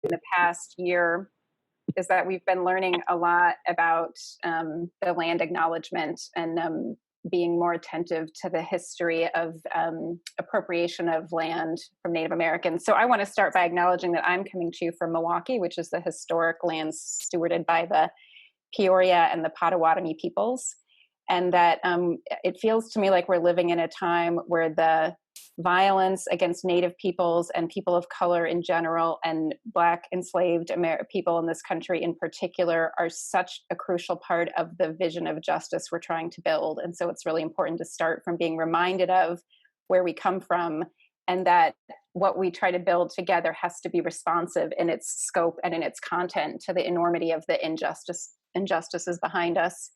the past year is that we've been learning a lot about the land acknowledgement and being more attentive to the history of appropriation of land from Native Americans. So I want to start by acknowledging that I'm coming to you from Milwaukee, which is the historic lands stewarded by the Peoria and the Potawatomi peoples. And that it feels to me like we're living in a time where the violence against Native peoples and people of color in general, and Black enslaved people in this country in particular, are such a crucial part of the vision of justice we're trying to build. And so it's really important to start from being reminded of where we come from, and that what we try to build together has to be responsive in its scope and in its content to the enormity of the injustices behind us.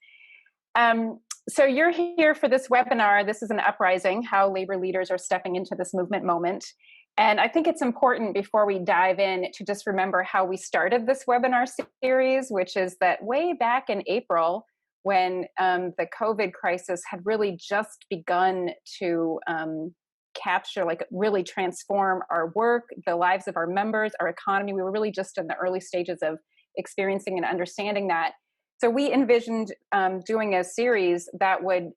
So you're here for this webinar. This is an uprising, how labor leaders are stepping into this movement moment. And I think it's important before we dive in to just remember how we started this webinar series, which is that way back in April, when the COVID crisis had really just begun to capture, like really transform our work, the lives of our members, our economy. We were really just in the early stages of experiencing and understanding that. So we envisioned doing a series that would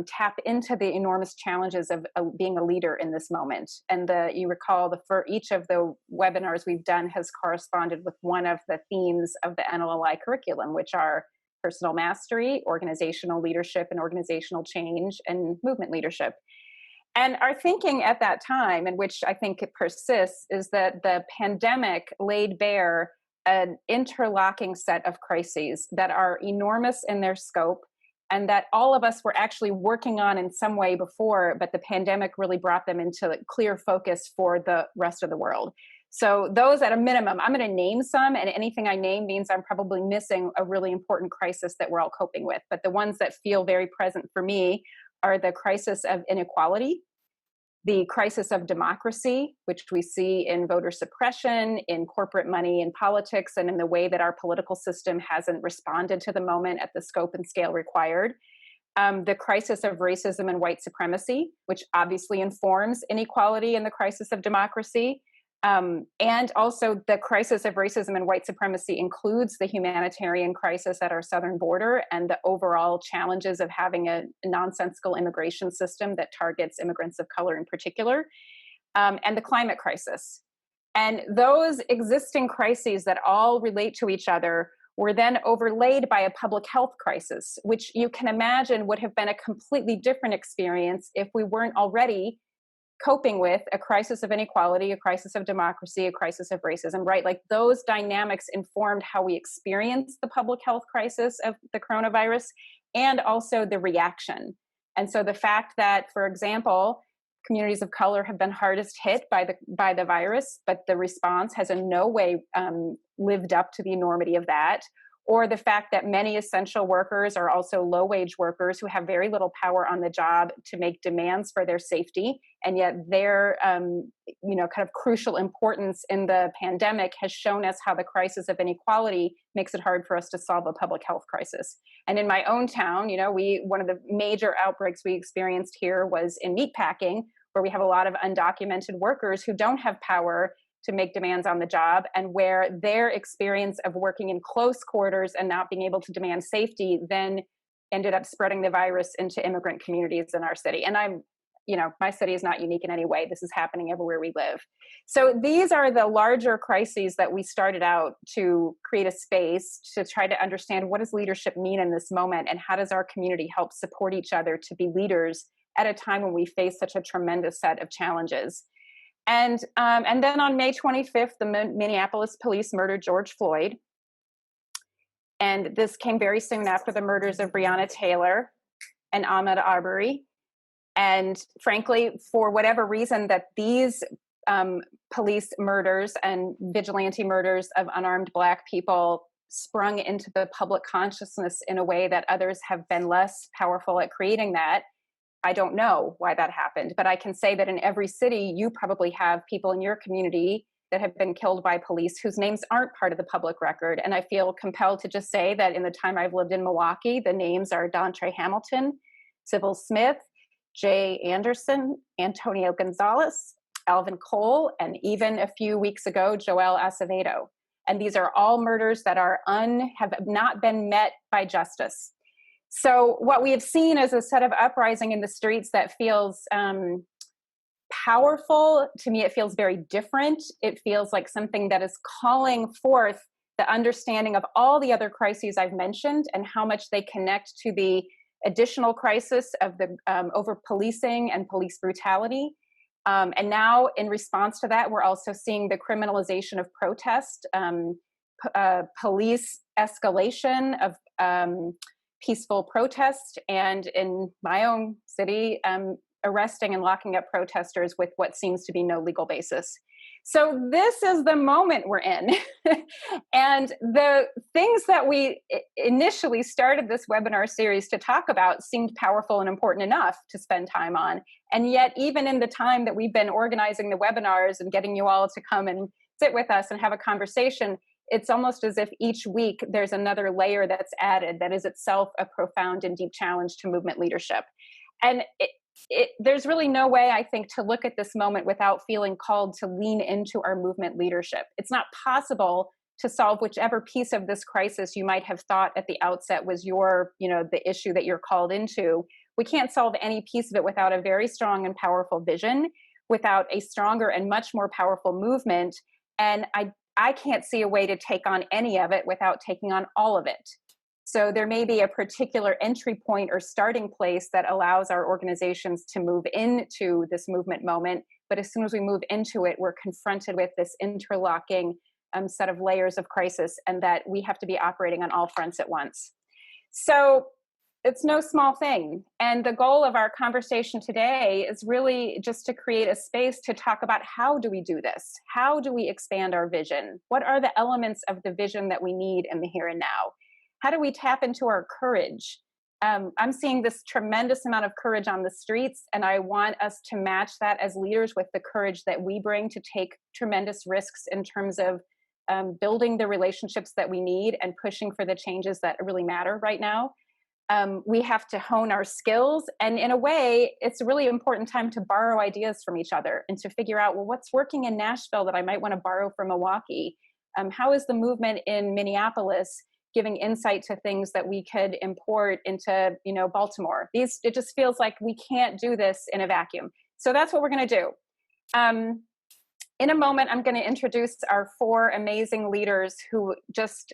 tap into the enormous challenges of being a leader in this moment. And you recall for each of the webinars we've done has corresponded with one of the themes of the NLLI curriculum, which are personal mastery, organizational leadership and organizational change, and movement leadership. And our thinking at that time, and which I think it persists, is that the pandemic laid bare an interlocking set of crises that are enormous in their scope, and that all of us were actually working on in some way before, but the pandemic really brought them into clear focus for the rest of the world. So those at a minimum, I'm going to name some, and anything I name means I'm probably missing a really important crisis that we're all coping with. But the ones that feel very present for me are the crisis of inequality, the crisis of democracy, which we see in voter suppression, in corporate money in politics, and in the way that our political system hasn't responded to the moment at the scope and scale required. The crisis of racism and white supremacy, which obviously informs inequality and the crisis of democracy. And also the crisis of racism and white supremacy includes the humanitarian crisis at our southern border and the overall challenges of having a nonsensical immigration system that targets immigrants of color in particular, and the climate crisis. And those existing crises that all relate to each other were then overlaid by a public health crisis, which you can imagine would have been a completely different experience if we weren't already coping with a crisis of inequality, a crisis of democracy, a crisis of racism, right? Like those dynamics informed how we experience the public health crisis of the coronavirus and also the reaction. And so the fact that, for example, communities of color have been hardest hit by the virus, but the response has in no way lived up to the enormity of that, or the fact that many essential workers are also low-wage workers who have very little power on the job to make demands for their safety, and yet their kind of crucial importance in the pandemic has shown us how the crisis of inequality makes it hard for us to solve a public health crisis. And in my own town, one of the major outbreaks we experienced here was in meatpacking, where we have a lot of undocumented workers who don't have power to make demands on the job, and where their experience of working in close quarters and not being able to demand safety then ended up spreading the virus into immigrant communities in our city. And my city is not unique in any way. This is happening everywhere we live. So these are the larger crises that we started out to create a space to try to understand, what does leadership mean in this moment, and how does our community help support each other to be leaders at a time when we face such a tremendous set of challenges. And then on May 25th, the Minneapolis police murdered George Floyd. And this came very soon after the murders of Breonna Taylor and Ahmaud Arbery. And frankly, for whatever reason that these police murders and vigilante murders of unarmed Black people sprung into the public consciousness in a way that others have been less powerful at creating that, I don't know why that happened, but I can say that in every city, you probably have people in your community that have been killed by police whose names aren't part of the public record. And I feel compelled to just say that in the time I've lived in Milwaukee, the names are Dontre Hamilton, Sybil Smith, Jay Anderson, Antonio Gonzalez, Alvin Cole, and even a few weeks ago, Joel Acevedo. And these are all murders that have not been met by justice. So what we have seen is a set of uprising in the streets that feels powerful. To me, it feels very different. It feels like something that is calling forth the understanding of all the other crises I've mentioned and how much they connect to the additional crisis of the over policing and police brutality. And now, in response to that, we're also seeing the criminalization of protest, police escalation of peaceful protest, and in my own city, arresting and locking up protesters with what seems to be no legal basis. So this is the moment we're in. And the things that we initially started this webinar series to talk about seemed powerful and important enough to spend time on. And yet, even in the time that we've been organizing the webinars and getting you all to come and sit with us and have a conversation, it's almost as if each week there's another layer that's added that is itself a profound and deep challenge to movement leadership. And there's really no way, I think, to look at this moment without feeling called to lean into our movement leadership. It's not possible to solve whichever piece of this crisis you might have thought at the outset was the issue that you're called into. We can't solve any piece of it without a very strong and powerful vision, without a stronger and much more powerful movement. And I can't see a way to take on any of it without taking on all of it. So there may be a particular entry point or starting place that allows our organizations to move into this movement moment. But as soon as we move into it, we're confronted with this interlocking set of layers of crisis, and that we have to be operating on all fronts at once. So it's no small thing. And the goal of our conversation today is really just to create a space to talk about how do we do this? How do we expand our vision? What are the elements of the vision that we need in the here and now? How do we tap into our courage? I'm seeing this tremendous amount of courage on the streets, and I want us to match that as leaders with the courage that we bring to take tremendous risks in terms of building the relationships that we need and pushing for the changes that really matter right now. We have to hone our skills, and in a way, it's a really important time to borrow ideas from each other and to figure out, well, what's working in Nashville that I might want to borrow from Milwaukee? How is the movement in Minneapolis giving insight to things that we could import into, Baltimore? It just feels like we can't do this in a vacuum. So that's what we're going to do. In a moment, I'm going to introduce our four amazing leaders who just,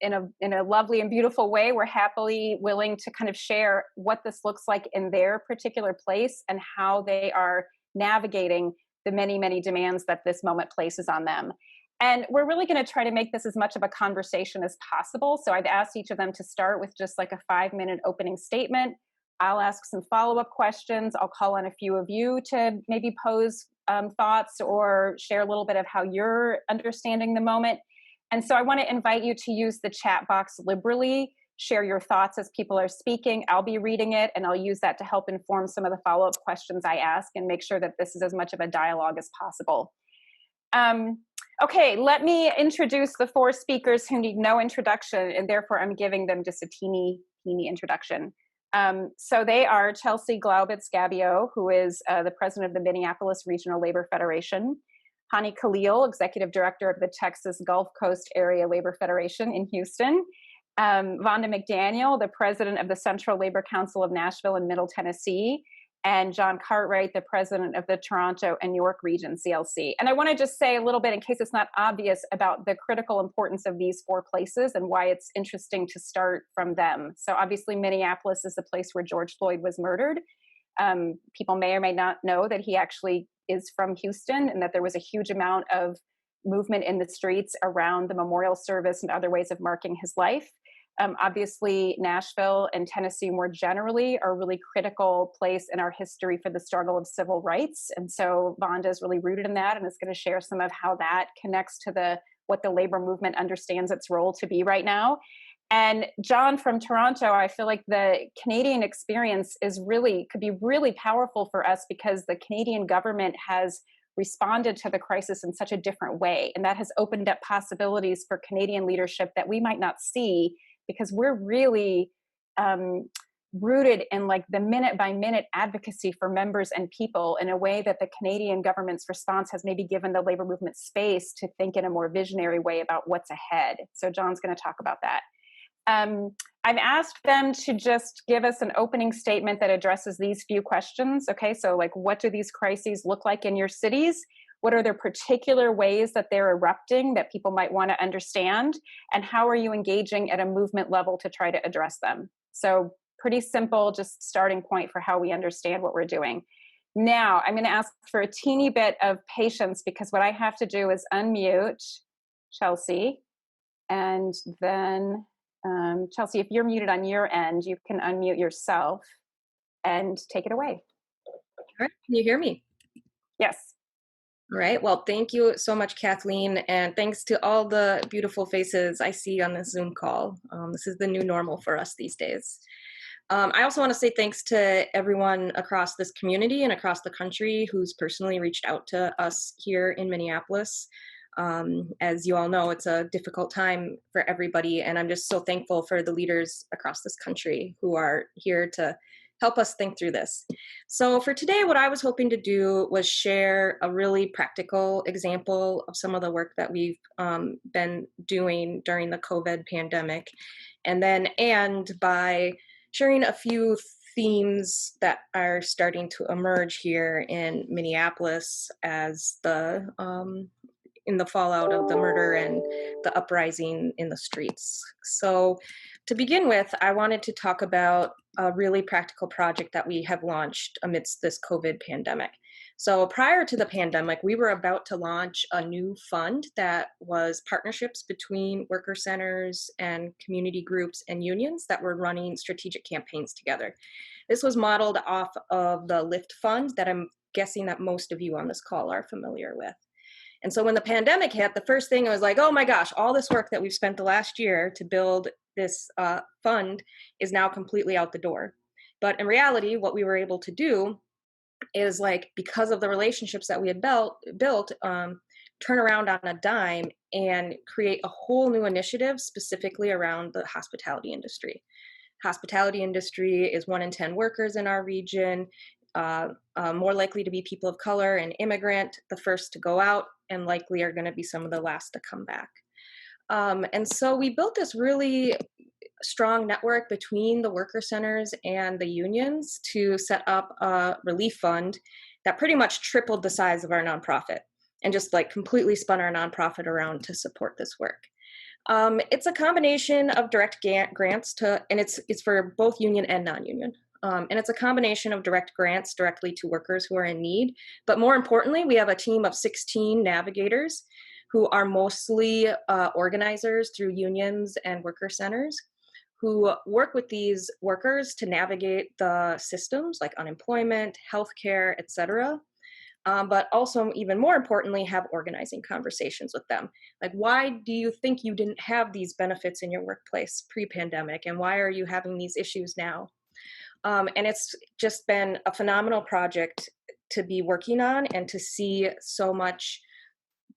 in a lovely and beautiful way, were happily willing to kind of share what this looks like in their particular place and how they are navigating the many, many demands that this moment places on them. And we're really going to try to make this as much of a conversation as possible. So I've asked each of them to start with just like a 5-minute opening statement. I'll ask some follow-up questions. I'll call on a few of you to maybe pose thoughts or share a little bit of how you're understanding the moment. And so I want to invite you to use the chat box liberally, share your thoughts as people are speaking. I'll be reading it, and I'll use that to help inform some of the follow-up questions I ask and make sure that this is as much of a dialogue as possible. Okay, let me introduce the four speakers who need no introduction, and therefore I'm giving them just a teeny introduction. So they are Chelsea Glaubitz-Gabio, who is the president of the Minneapolis Regional Labor Federation, Hani Khalil, executive director of the Texas Gulf Coast Area Labor Federation in Houston, Vonda McDaniel, the president of the Central Labor Council of Nashville and Middle Tennessee, and John Cartwright, the president of the Toronto and York Region CLC. And I want to just say a little bit, in case it's not obvious, about the critical importance of these four places and why it's interesting to start from them. So obviously Minneapolis is the place where George Floyd was murdered. People may or may not know that he actually is from Houston, and that there was a huge amount of movement in the streets around the memorial service and other ways of marking his life. Obviously, Nashville and Tennessee more generally are a really critical place in our history for the struggle of civil rights. And so Vonda is really rooted in that and is going to share some of how that connects to what the labor movement understands its role to be right now. And John from Toronto, I feel like the Canadian experience could be really powerful for us because the Canadian government has responded to the crisis in such a different way. And that has opened up possibilities for Canadian leadership that we might not see, because we're really rooted in like the minute by minute advocacy for members and people in a way that the Canadian government's response has maybe given the labor movement space to think in a more visionary way about what's ahead. So John's going to talk about that. I've asked them to just give us an opening statement that addresses these few questions. Okay, so like, what do these crises look like in your cities? What are the particular ways that they're erupting that people might want to understand? And how are you engaging at a movement level to try to address them? So pretty simple, just starting point for how we understand what we're doing. Now, I'm going to ask for a teeny bit of patience because what I have to do is unmute Chelsea. And then, Chelsea, if you're muted on your end, you can unmute yourself and take it away. All right, can you hear me? Yes. All right, well, thank you so much, Kathleen, and thanks to all the beautiful faces I see on this Zoom call. This is the new normal for us these days. I also want to say thanks to everyone across this community and across the country who's personally reached out to us here in Minneapolis. As you all know, it's a difficult time for everybody, and I'm just so thankful for the leaders across this country who are here to help us think through this. So for today, what I was hoping to do was share a really practical example of some of the work that we've been doing during the COVID pandemic, and then end by sharing a few themes that are starting to emerge here in Minneapolis as in the fallout of the murder and the uprising in the streets. So to begin with, I wanted to talk about a really practical project that we have launched amidst this COVID pandemic. So prior to the pandemic, we were about to launch a new fund that was partnerships between worker centers and community groups and unions that were running strategic campaigns together. This was modeled off of the LIFT fund that I'm guessing that most of you on this call are familiar with. And so when the pandemic hit, the first thing I was like, oh my gosh, all this work that we've spent the last year to build this fund is now completely out the door. But in reality, what we were able to do is, like, because of the relationships that we had built, turn around on a dime and create a whole new initiative specifically around the hospitality industry. Hospitality industry is 1 in 10 workers in our region, more likely to be people of color and immigrant, the first to go out, and likely are going to be some of the last to come back. And so we built this really strong network between the worker centers and the unions to set up a relief fund that pretty much tripled the size of our nonprofit and just like completely spun our nonprofit around to support this work. It's a combination of direct grants and it's for both union and non-union. And it's a combination of direct grants directly to workers who are in need. But more importantly, we have a team of 16 navigators who are mostly organizers through unions and worker centers who work with these workers to navigate the systems like unemployment, healthcare, et cetera. But also, even more importantly, have organizing conversations with them. Like, why do you think you didn't have these benefits in your workplace pre-pandemic? And why are you having these issues now? And it's just been a phenomenal project to be working on and to see so much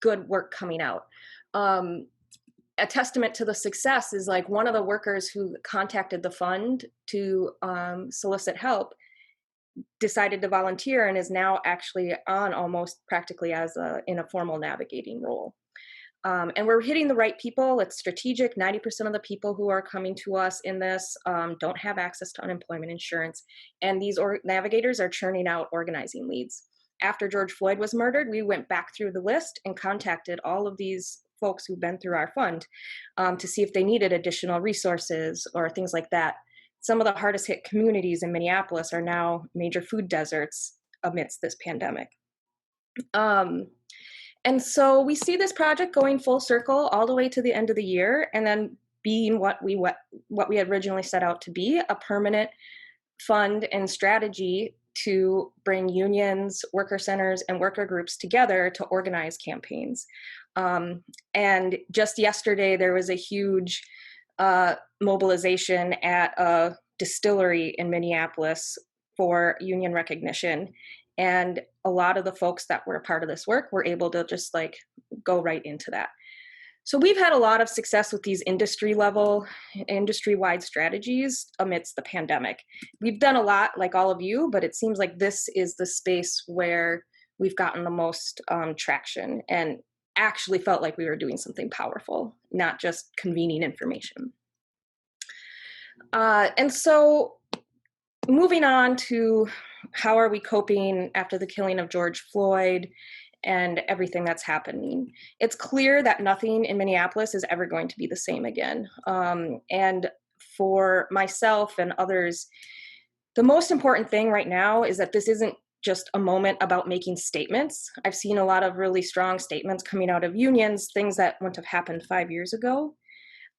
good work coming out. A testament to the success is, like, one of the workers who contacted the fund to solicit help decided to volunteer and is now actually on almost practically as in a formal navigating role. And we're hitting the right people. It's strategic. 90% of the people who are coming to us in this don't have access to unemployment insurance. And these navigators are churning out organizing leads. After George Floyd was murdered, we went back through the list and contacted all of these folks who've been through our fund to see if they needed additional resources or things like that. Some of the hardest hit communities in Minneapolis are now major food deserts amidst this pandemic. And so we see this project going full circle all the way to the end of the year, and then being what we had originally set out to be, a permanent fund and strategy to bring unions, worker centers, and worker groups together to organize campaigns. And just yesterday, there was a huge mobilization at a distillery in Minneapolis for union recognition. And a lot of the folks that were a part of this work were able to just like go right into that. So we've had a lot of success with these industry-wide strategies amidst the pandemic. We've done a lot, like all of you, but it seems like this is the space where we've gotten the most traction and actually felt like we were doing something powerful, not just convening information. And so moving on to how are we coping after the killing of George Floyd and everything that's happening. It's clear that nothing in Minneapolis is ever going to be the same again. And for myself and others, the most important thing right now is that this isn't just a moment about making statements. I've seen a lot of really strong statements coming out of unions, things that wouldn't have happened 5 years ago.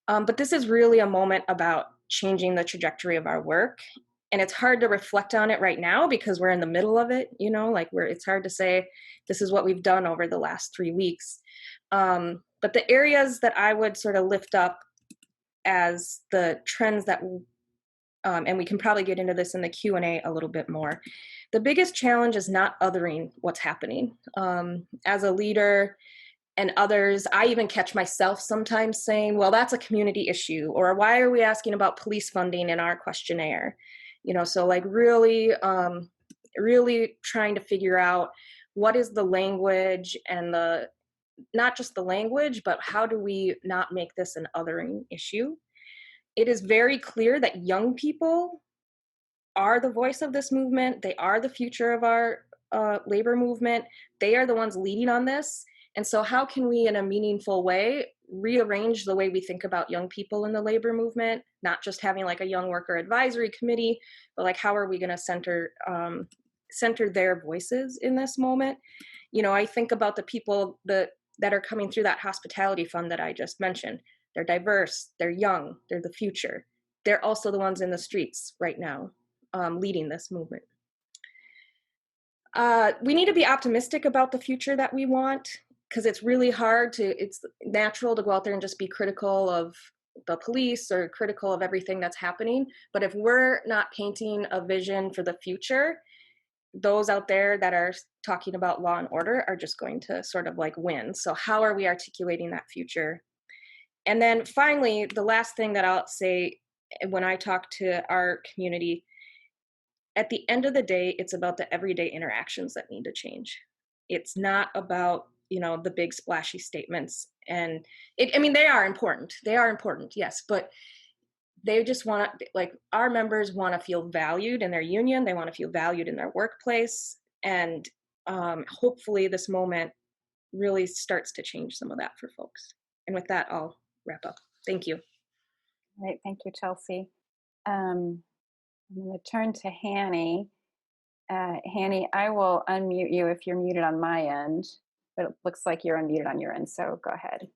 But this is really a moment about changing the trajectory of our work. And it's hard to reflect on it right now because we're in the middle of it, you know, like it's hard to say, this is what we've done over the last 3 weeks. But the areas that I would sort of lift up as the trends that, and we can probably get into this in the Q&A a little bit more. The biggest challenge is not othering what's happening. As a leader and others, I even catch myself sometimes saying, well, that's a community issue, or why are we asking about police funding in our questionnaire? You know, so like really trying to figure out what is the language and not just the language, but how do we not make this an othering issue? It is very clear that young people are the voice of this movement. They are the future of our labor movement. They are the ones leading on this. And so how can we, in a meaningful way, rearrange the way we think about young people in the labor movement, not just having like a young worker advisory committee, but like how are we going to center their voices in this moment? You know, I think about the people that are coming through that hospitality fund that I just mentioned. They're diverse, they're young, they're the future. They're also the ones in the streets right now, leading this movement. We need to be optimistic about the future that we want, because it's really hard it's natural to go out there and just be critical of the police or critical of everything that's happening. But if we're not painting a vision for the future, those out there that are talking about law and order are just going to sort of like win. So how are we articulating that future? And then finally, the last thing that I'll say when I talk to our community, at the end of the day, it's about the everyday interactions that need to change. It's not about, you know, the big splashy statements. And I mean, they are important. They are important, yes. But they just want to, like, our members want to feel valued in their union. They want to feel valued in their workplace. And hopefully this moment really starts to change some of that for folks. And with that, I'll wrap up. Thank you. All right, thank you, Chelsea. I'm going to turn to Hanny. Hanny, I will unmute you if you're muted on my end, but it looks like you're unmuted on your end, so go ahead.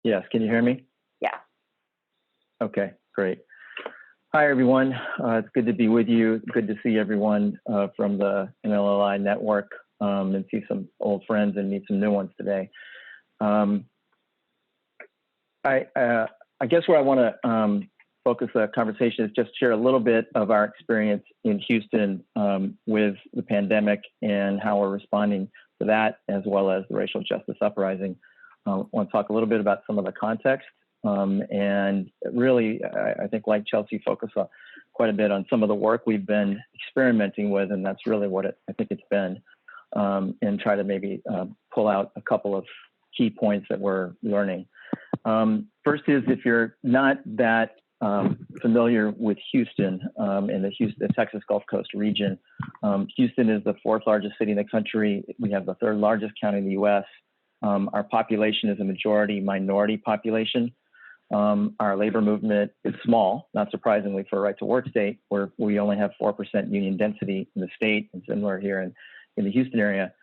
Yes, can you hear me? Yeah. Okay, great. Hi, everyone. It's good to be with you. Good to see everyone from the NLLI network and see some old friends and meet some new ones today. I guess where I want to focus the conversation is just share a little bit of our experience in Houston with the pandemic and how we're responding to that, as well as the racial justice uprising. I want to talk a little bit about some of the context and really, I think, like Chelsea, focus quite a bit on some of the work we've been experimenting with, and that's really what I think it's been, and try to maybe pull out a couple of key points that we're learning. First is, if you're not that familiar with Houston and the Texas Gulf Coast region, Houston is the 4th largest city in the country. We have the 3rd largest county in the U.S. Our population is a majority minority population. Our labor movement is small, not surprisingly, for a right to work state, where we only have 4% union density in the state, and similar here in the Houston area.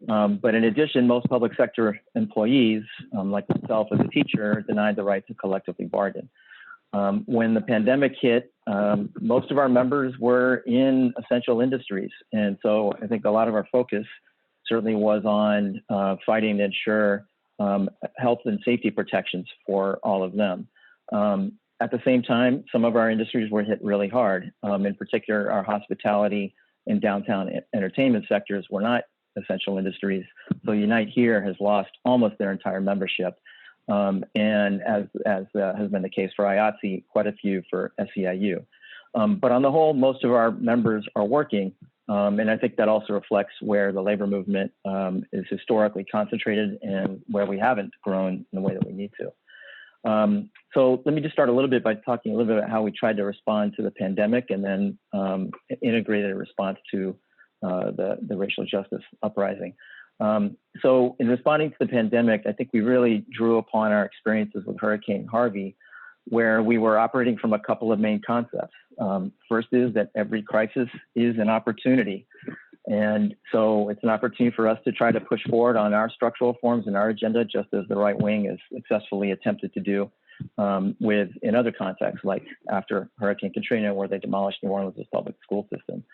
But in addition, most public sector employees, like myself as a teacher, are denied the right to collectively bargain. When the pandemic hit, most of our members were in essential industries. And so I think a lot of our focus certainly was on fighting to ensure health and safety protections for all of them. At the same time, some of our industries were hit really hard. In particular, our hospitality and downtown entertainment sectors were not essential industries. So Unite Here has lost almost their entire membership. and as has been the case for IATSE, quite a few for SEIU. But on the whole, most of our members are working, and I think that also reflects where the labor movement is historically concentrated and where we haven't grown in the way that we need to. So let me just start a little bit by talking a little bit about how we tried to respond to the pandemic and then integrated a response to the racial justice uprising. So in responding to the pandemic, I think we really drew upon our experiences with Hurricane Harvey, where we were operating from a couple of main concepts. First is that every crisis is an opportunity. And so it's an opportunity for us to try to push forward on our structural reforms and our agenda, just as the right wing has successfully attempted to do in other contexts, like after Hurricane Katrina, where they demolished New Orleans' public school system.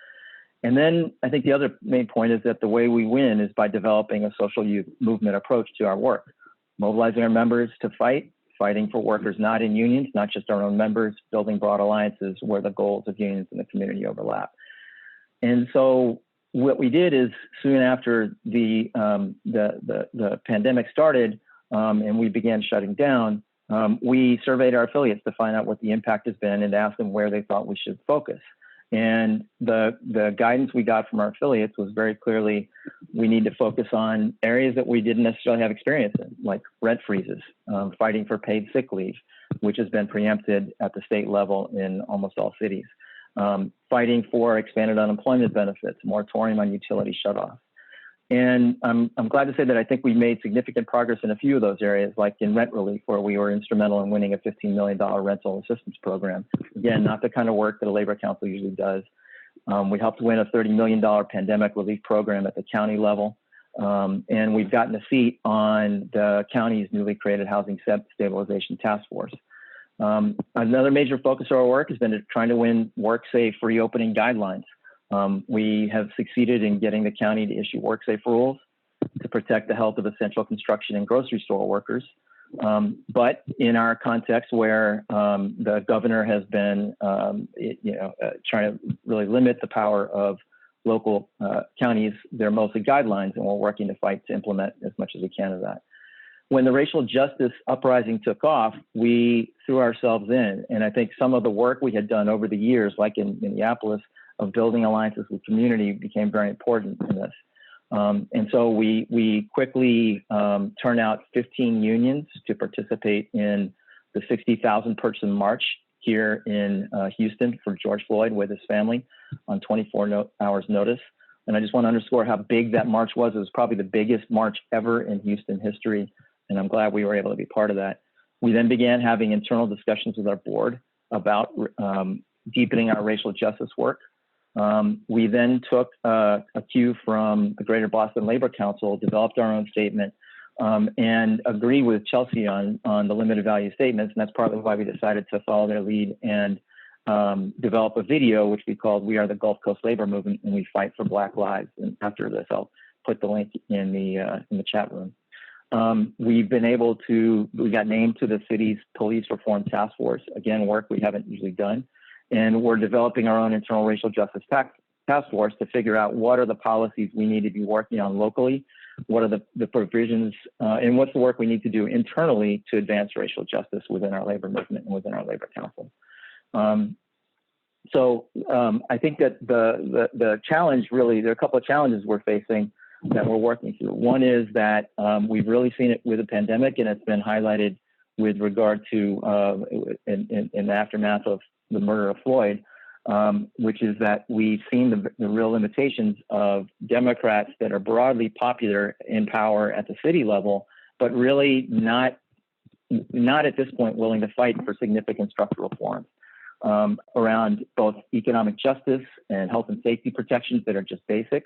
And then I think the other main point is that the way we win is by developing a social youth movement approach to our work, mobilizing our members to fighting for workers not in unions, not just our own members, building broad alliances where the goals of unions and the community overlap. And so what we did is soon after the pandemic started and we began shutting down, we surveyed our affiliates to find out what the impact has been and to ask them where they thought we should focus. And the guidance we got from our affiliates was very clearly, we need to focus on areas that we didn't necessarily have experience in, like rent freezes, fighting for paid sick leave, which has been preempted at the state level in almost all cities, fighting for expanded unemployment benefits, moratorium on utility shutoff. And I'm glad to say that I think we made significant progress in a few of those areas, like in rent relief, where we were instrumental in winning a $15 million rental assistance program. Again, not the kind of work that a labor council usually does. We helped win a $30 million pandemic relief program at the county level. And we've gotten a seat on the county's newly created Housing Stabilization Task Force. Another major focus of our work has been trying to win work-safe reopening guidelines. We have succeeded in getting the county to issue work-safe rules to protect the health of essential construction and grocery store workers. But in our context where the governor has been, trying to really limit the power of local counties, they're mostly guidelines, and we're working to fight to implement as much as we can of that. When the racial justice uprising took off, we threw ourselves in. And I think some of the work we had done over the years, like in Minneapolis, of building alliances with community became very important in this. And so we quickly turned out 15 unions to participate in the 60,000 person march here in Houston for George Floyd with his family on 24 hours notice. And I just want to underscore how big that march was. It was probably the biggest march ever in Houston history. And I'm glad we were able to be part of that. We then began having internal discussions with our board about deepening our racial justice work. We then took a cue from the Greater Boston Labor Council, developed our own statement, and agreed with Chelsea on the limited value statements. And that's partly why we decided to follow their lead and develop a video, which we called "We Are the Gulf Coast Labor Movement, and We Fight for Black Lives." And after this, I'll put the link in the chat room. We got named to the city's police reform task force, again, work we haven't usually done. And we're developing our own internal racial justice task force to figure out what are the policies we need to be working on locally, what are the provisions, and what's the work we need to do internally to advance racial justice within our labor movement and within our labor council. I think that the challenge really, there are a couple of challenges we're facing that we're working through. One is that we've really seen it with the pandemic, and it's been highlighted with regard to in the aftermath of the murder of Floyd, which is that we've seen the real limitations of Democrats that are broadly popular in power at the city level, but really not at this point willing to fight for significant structural reforms around both economic justice and health and safety protections that are just basic,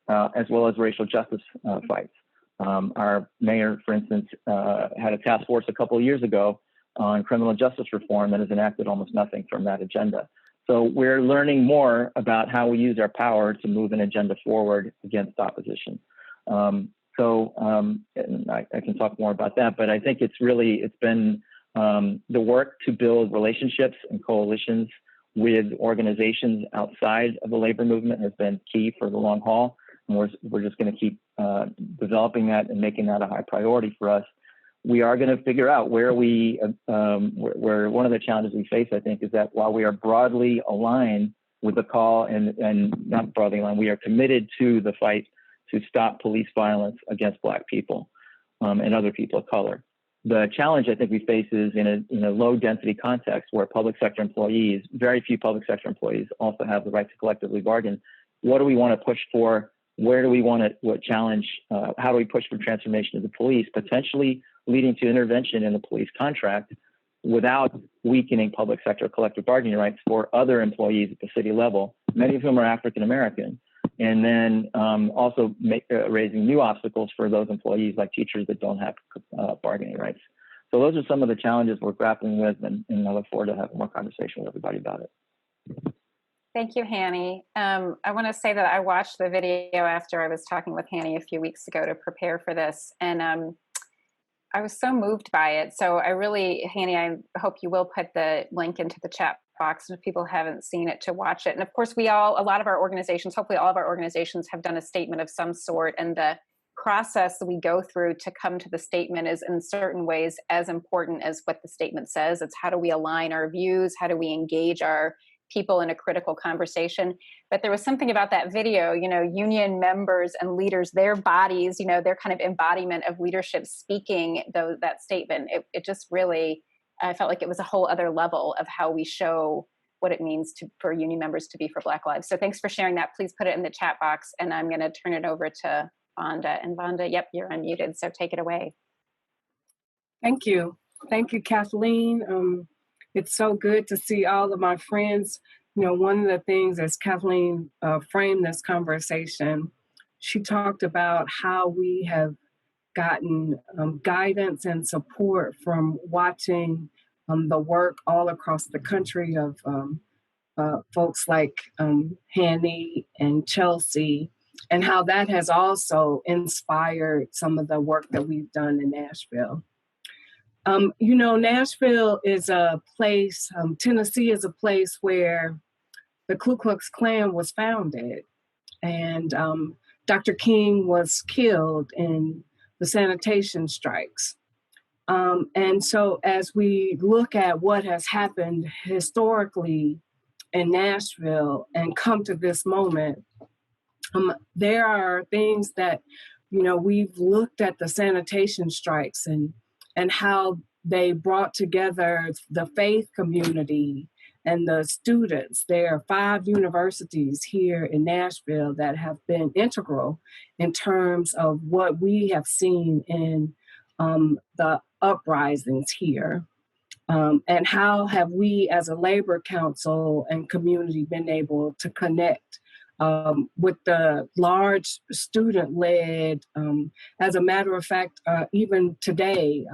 as well as racial justice fights. Our mayor, for instance, had a task force a couple of years ago on criminal justice reform that has enacted almost nothing from that agenda. So we're learning more about how we use our power to move an agenda forward against opposition. And I can talk more about that, but I think it's been the work to build relationships and coalitions with organizations outside of the labor movement has been key for the long haul. And we're just going to keep developing that and making that a high priority for us. we are going to figure out where where one of the challenges we face, I think, is that while we are broadly aligned with the call and not broadly aligned, we are committed to the fight to stop police violence against Black people and other people of color. The challenge I think we face is in a low density context where public sector employees, very few public sector employees also have the right to collectively bargain. What do we want to push for? Where do we want to challenge? How do we push for transformation of the police, potentially leading to intervention in the police contract without weakening public sector collective bargaining rights for other employees at the city level, many of whom are African American, and then also raising new obstacles for those employees like teachers that don't have bargaining rights. So those are some of the challenges we're grappling with, and I look forward to having more conversation with everybody about it. Thank you, Hanny. I want to say that I watched the video after I was talking with Hanny a few weeks ago to prepare for this, and I was so moved by it. So I really, Hanny, I hope you will put the link into the chat box if people haven't seen it to watch it. And of course, a lot of our organizations, hopefully all of our organizations have done a statement of some sort, and the process that we go through to come to the statement is in certain ways as important as what the statement says. It's how do we align our views? How do we engage our people in a critical conversation? But there was something about that video, union members and leaders, their bodies, their kind of embodiment of leadership speaking that statement. It just really, I felt like it was a whole other level of how we show what it means for union members to be for Black lives. So thanks for sharing that. Please put it in the chat box, and I'm going to turn it over to Vonda. And Vonda, yep, you're unmuted, so take it away. Thank you. Thank you, Kathleen. It's so good to see all of my friends. One of the things as Kathleen framed this conversation, she talked about how we have gotten guidance and support from watching the work all across the country of folks like Hanny and Chelsea, and how that has also inspired some of the work that we've done in Nashville. Nashville is a place, Tennessee is a place where the Ku Klux Klan was founded, and Dr. King was killed in the sanitation strikes. And so as we look at what has happened historically in Nashville and come to this moment, there are things that, we've looked at the sanitation strikes and how they brought together the faith community and the students. There are 5 universities here in Nashville that have been integral in terms of what we have seen in the uprisings here. And how have we as a labor council and community been able to connect with the large student-led, as a matter of fact, even today,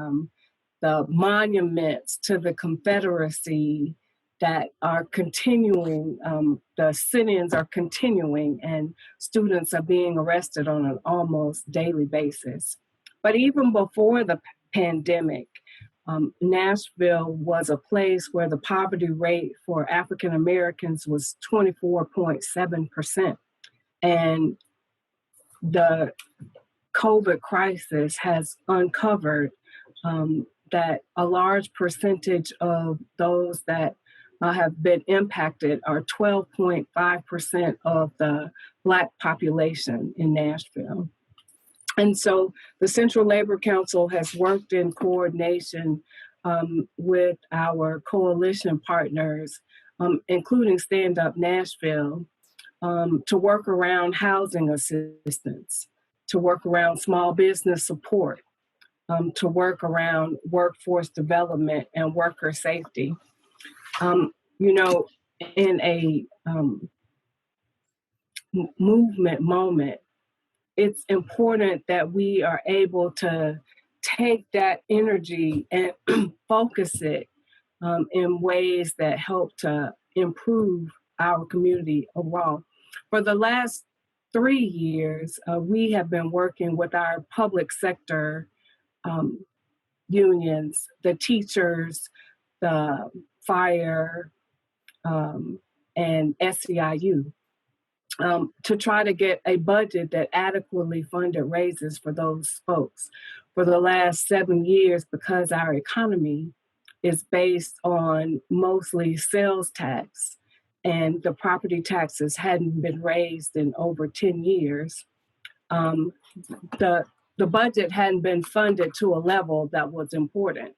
the monuments to the Confederacy that are continuing, the sit-ins are continuing, and students are being arrested on an almost daily basis. But even before the pandemic, Nashville was a place where the poverty rate for African Americans was 24.7%. And the COVID crisis has uncovered that a large percentage of those that have been impacted are 12.5% of the Black population in Nashville. And so the Central Labor Council has worked in coordination with our coalition partners, including Stand Up Nashville, to work around housing assistance, to work around small business support, to work around workforce development and worker safety. In a movement moment, it's important that we are able to take that energy and focus it in ways that help to improve our community overall. For the last 3 years, we have been working with our public sector unions, the teachers, the fire, and SEIU. to try to get a budget that adequately funded raises for those folks. For the last 7 years, because our economy is based on mostly sales tax and the property taxes hadn't been raised in over 10 years, the budget hadn't been funded to a level that was important.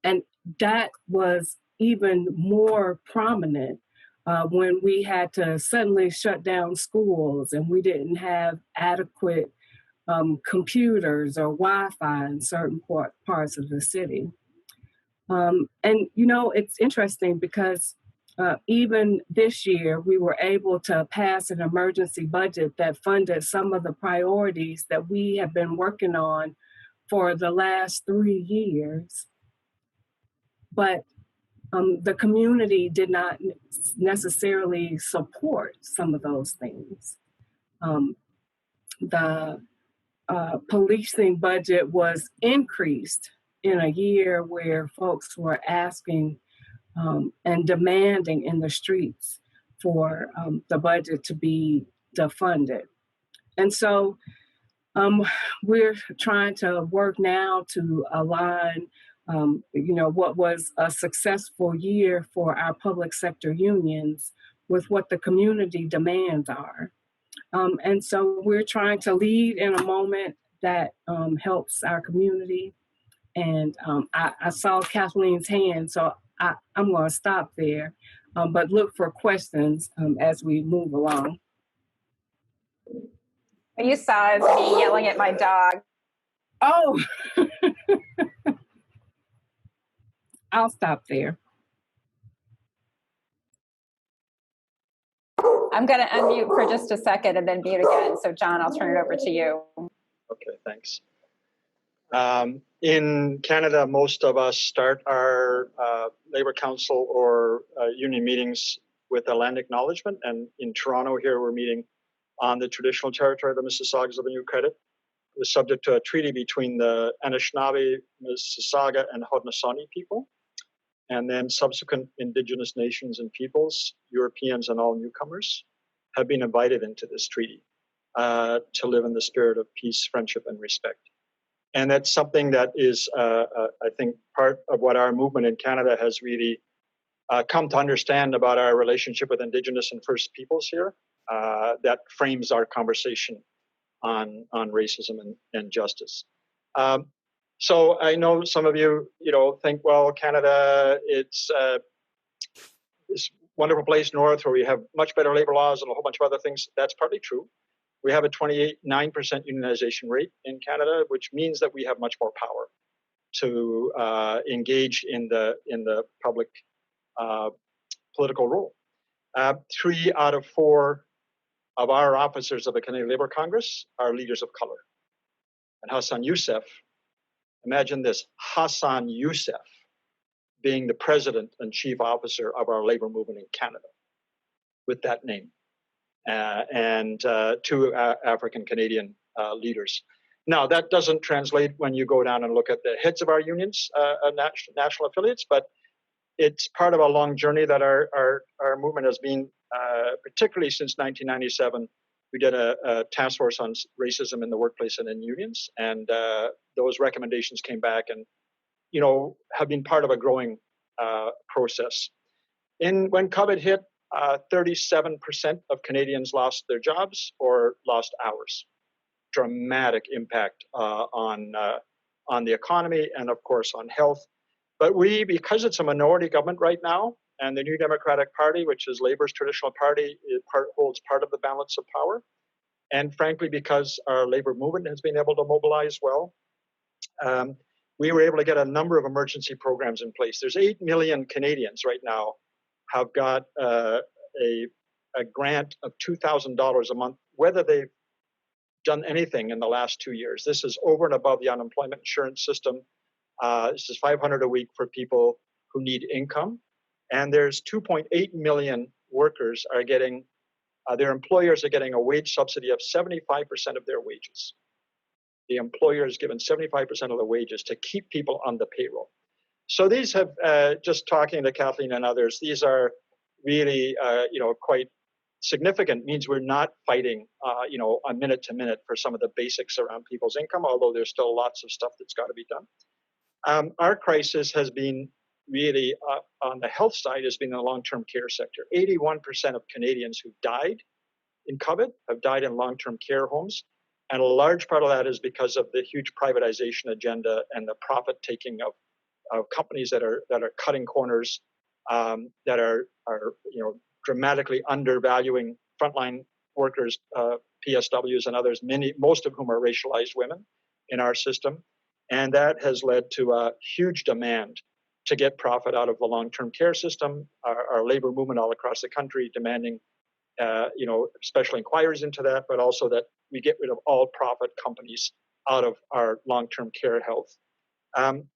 And that was even more prominent when we had to suddenly shut down schools and we didn't have adequate computers or Wi-Fi in certain parts of the city. And, you know, it's interesting because even this year, we were able to pass an emergency budget that funded some of the priorities that we have been working on for the last 3 years. But the community did not necessarily support some of those things. The policing budget was increased in a year where folks were asking and demanding in the streets for the budget to be defunded. And so we're trying to work now to align you know, what was a successful year for our public sector unions with what the community demands are. And so we're trying to lead in a moment that helps our community. And I saw Kathleen's hand, so I'm going to stop there, but look for questions as we move along. What you saw is me yelling at my dog. Oh, I'll stop there. I'm going to unmute for just a second and then mute again. So John, I'll turn it over to you. Okay, thanks. In Canada, most of us start our Labour Council or union meetings with a land acknowledgement. And in Toronto here, we're meeting on the traditional territory of the Mississaugas of the New Credit. It was subject to a treaty between the Anishinaabe, Mississauga, and Haudenosaunee people. And then subsequent Indigenous nations and peoples, Europeans and all newcomers, have been invited into this treaty to live in the spirit of peace, friendship, and respect. And that's something that is, I think, part of what our movement in Canada has really come to understand about our relationship with Indigenous and First Peoples here. That frames our conversation on racism and justice. So I know some of you, think, well, Canada, it's this wonderful place north where we have much better labor laws and a whole bunch of other things. That's partly true. We have a 29% unionization rate in Canada, which means that we have much more power to engage in the public political role. 3 out of 4 of our officers of the Canadian Labour Congress are leaders of color. And Hassan Youssef, imagine this, Hassan Youssef being the president and chief officer of our labor movement in Canada with that name. And 2 African Canadian leaders. Now, that doesn't translate when you go down and look at the heads of our unions, national affiliates, but it's part of a long journey that our movement has been, particularly since 1997. We did a task force on racism in the workplace and in unions, and those recommendations came back and, have been part of a growing process. When COVID hit, 37% of Canadians lost their jobs or lost hours. Dramatic impact on the economy and, of course, on health. But because it's a minority government right now, and the New Democratic Party, which is Labour's traditional party, holds part of the balance of power, and frankly, because our labor movement has been able to mobilize well, we were able to get a number of emergency programs in place. There's 8 million Canadians right now have got a grant of $2,000 a month, whether they've done anything in the last 2 years. This is over and above the unemployment insurance system. This is $500 a week for people who need income. And there's 2.8 million workers are getting, their employers are getting a wage subsidy of 75% of their wages. The employer is given 75% of the wages to keep people on the payroll. So these have, just talking to Kathleen and others, these are really, quite significant means we're not fighting, a minute to minute for some of the basics around people's income, although there's still lots of stuff that's got to be done. Our crisis has been really, on the health side, has been in the long-term care sector. 81% of Canadians who've died in COVID have died in long-term care homes. And a large part of that is because of the huge privatization agenda and the profit-taking of companies that are cutting corners, that are dramatically undervaluing frontline workers, PSWs and others, most of whom are racialized women in our system. And that has led to a huge demand to get profit out of the long-term care system, our labor movement all across the country demanding, special inquiries into that, but also that we get rid of all profit companies out of our long-term care health.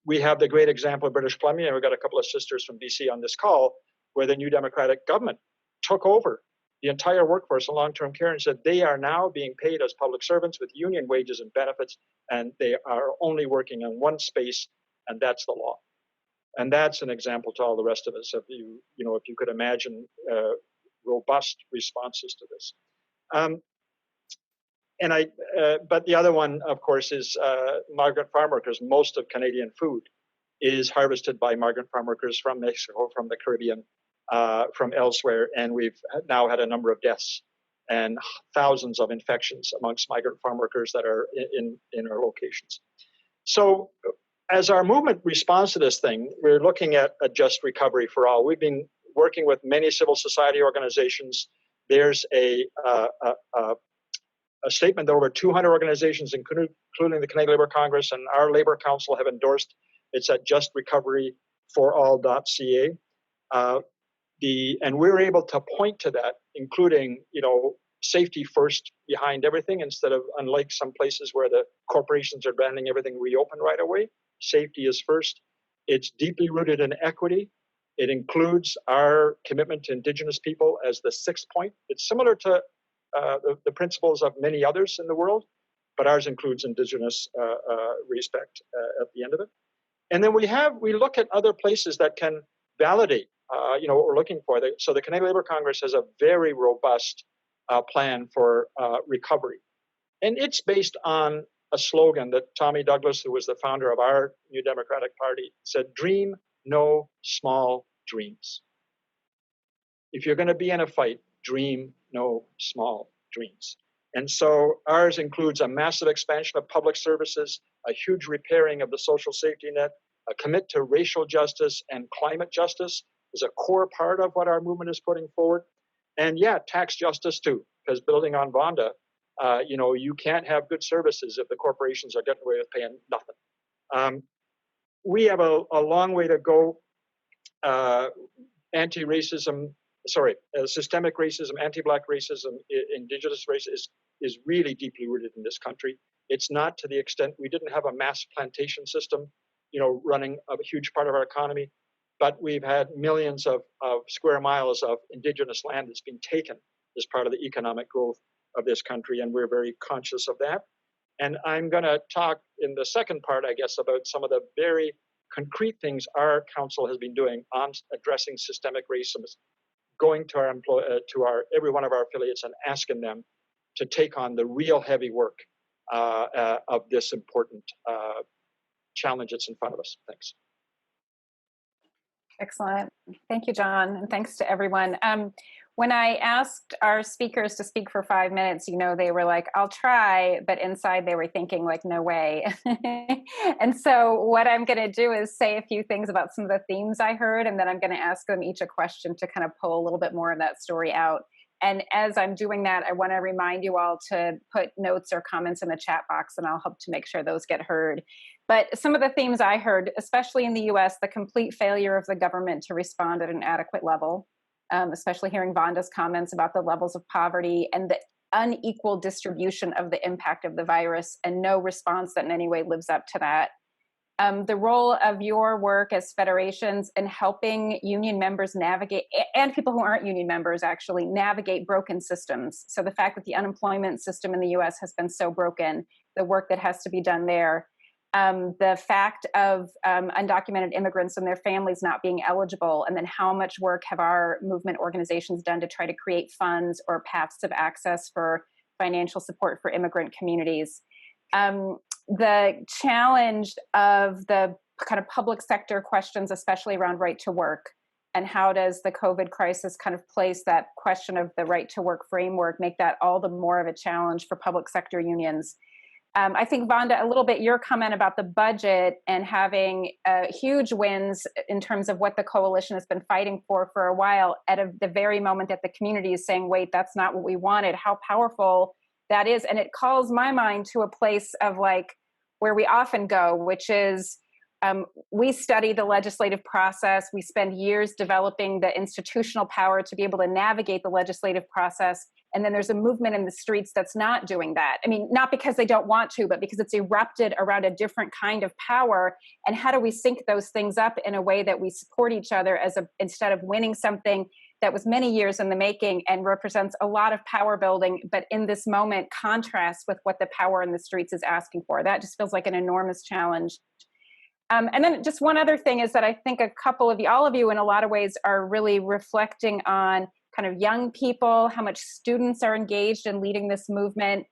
We have the great example of British Columbia, and we've got a couple of sisters from BC on this call, where the new Democratic government took over the entire workforce in long-term care and said they are now being paid as public servants with union wages and benefits, and they are only working in one space, and that's the law. And that's an example to all the rest of us. If you could imagine robust responses to this. But the other one, of course, is migrant farm workers. Most of Canadian food is harvested by migrant farm workers from Mexico, from the Caribbean, from elsewhere, and we've now had a number of deaths and thousands of infections amongst migrant farm workers that are in our locations. So as our movement responds to this thing, we're looking at a just recovery for all. We've been working with many civil society organizations. There's a statement that over 200 organizations, including the Canadian Labour Congress and our Labour Council, have endorsed. It's at justrecoveryforall.ca. And we're able to point to that, including, safety first behind everything, instead of, unlike some places where the corporations are demanding everything reopen right away. Safety is first. It's deeply rooted in equity. It includes our commitment to Indigenous people as the sixth point. It's similar to the principles of many others in the world, but ours includes Indigenous respect at the end of it. And then we look at other places that can validate what we're looking for. So the Canadian Labour Congress has a very robust plan for recovery. And it's based on a slogan that Tommy Douglas, who was the founder of our New Democratic Party, said, "Dream no small dreams." If you're going to be in a fight, dream no small dreams. And so ours includes a massive expansion of public services, a huge repairing of the social safety net, a commit to racial justice and climate justice is a core part of what our movement is putting forward. And yeah, tax justice too, because building on Vonda, you can't have good services if the corporations are getting away with paying nothing. We have a long way to go. Systemic racism, anti-Black racism, Indigenous racism is really deeply rooted in this country. It's not to the extent we didn't have a mass plantation system, running a huge part of our economy, but we've had millions of square miles of Indigenous land that's been taken as part of the economic growth of this country, and we're very conscious of that. And I'm going to talk in the second part, I guess, about some of the very concrete things our council has been doing on addressing systemic racism, going to every one of our affiliates and asking them to take on the real heavy work of this important challenge that's in front of us. Thanks. Excellent. Thank you, John. And thanks to everyone. When I asked our speakers to speak for 5 minutes, they were like, "I'll try," but inside they were thinking like, "No way." And so what I'm going to do is say a few things about some of the themes I heard, and then I'm going to ask them each a question to kind of pull a little bit more of that story out. And as I'm doing that, I want to remind you all to put notes or comments in the chat box, and I'll help to make sure those get heard. But some of the themes I heard, especially in the US, the complete failure of the government to respond at an adequate level, especially hearing Vonda's comments about the levels of poverty and the unequal distribution of the impact of the virus, and no response that in any way lives up to that. The role of your work as federations in helping union members navigate, and people who aren't union members actually, navigate broken systems. So the fact that the unemployment system in the US has been so broken, the work that has to be done there. the fact of undocumented immigrants and their families not being eligible, and then how much work have our movement organizations done to try to create funds or paths of access for financial support for immigrant communities. The challenge of the kind of public sector questions, especially around right to work, and how does the COVID crisis kind of place that question of the right to work framework, make that all the more of a challenge for public sector unions. I think, Vonda, a little bit your comment about the budget and having huge wins in terms of what the coalition has been fighting for a while, at the very moment that the community is saying, wait, that's not what we wanted, how powerful that is. And it calls my mind to a place of like where we often go, which is we study the legislative process. We spend years developing the institutional power to be able to navigate the legislative process. And then there's a movement in the streets that's not doing that. I mean, not because they don't want to, but because it's erupted around a different kind of power. And how do we sync those things up in a way that we support each other instead of winning something that was many years in the making and represents a lot of power building, but in this moment contrasts with what the power in the streets is asking for. That just feels like an enormous challenge. And then just one other thing is that I think all of you in a lot of ways are really reflecting on kind of young people, how much students are engaged in leading this movement.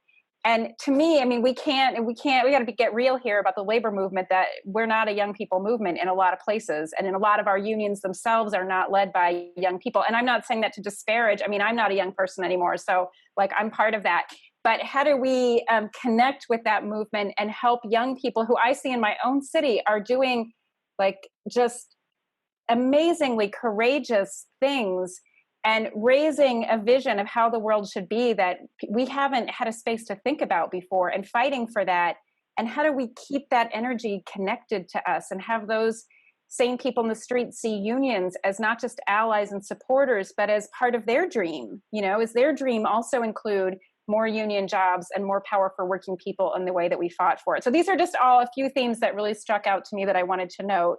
And to me, I mean, we got to get real here about the labor movement, that we're not a young people movement in a lot of places. And in a lot of our unions themselves are not led by young people. And I'm not saying that to disparage. I mean, I'm not a young person anymore. So like, I'm part of that. But how do we connect with that movement and help young people who I see in my own city are doing like just amazingly courageous things and raising a vision of how the world should be that we haven't had a space to think about before, and fighting for that? And how do we keep that energy connected to us and have those same people in the street see unions as not just allies and supporters, but as part of their dream? You know, is their dream also include more union jobs and more power for working people in the way that we fought for it? So these are just all a few themes that really struck out to me that I wanted to note.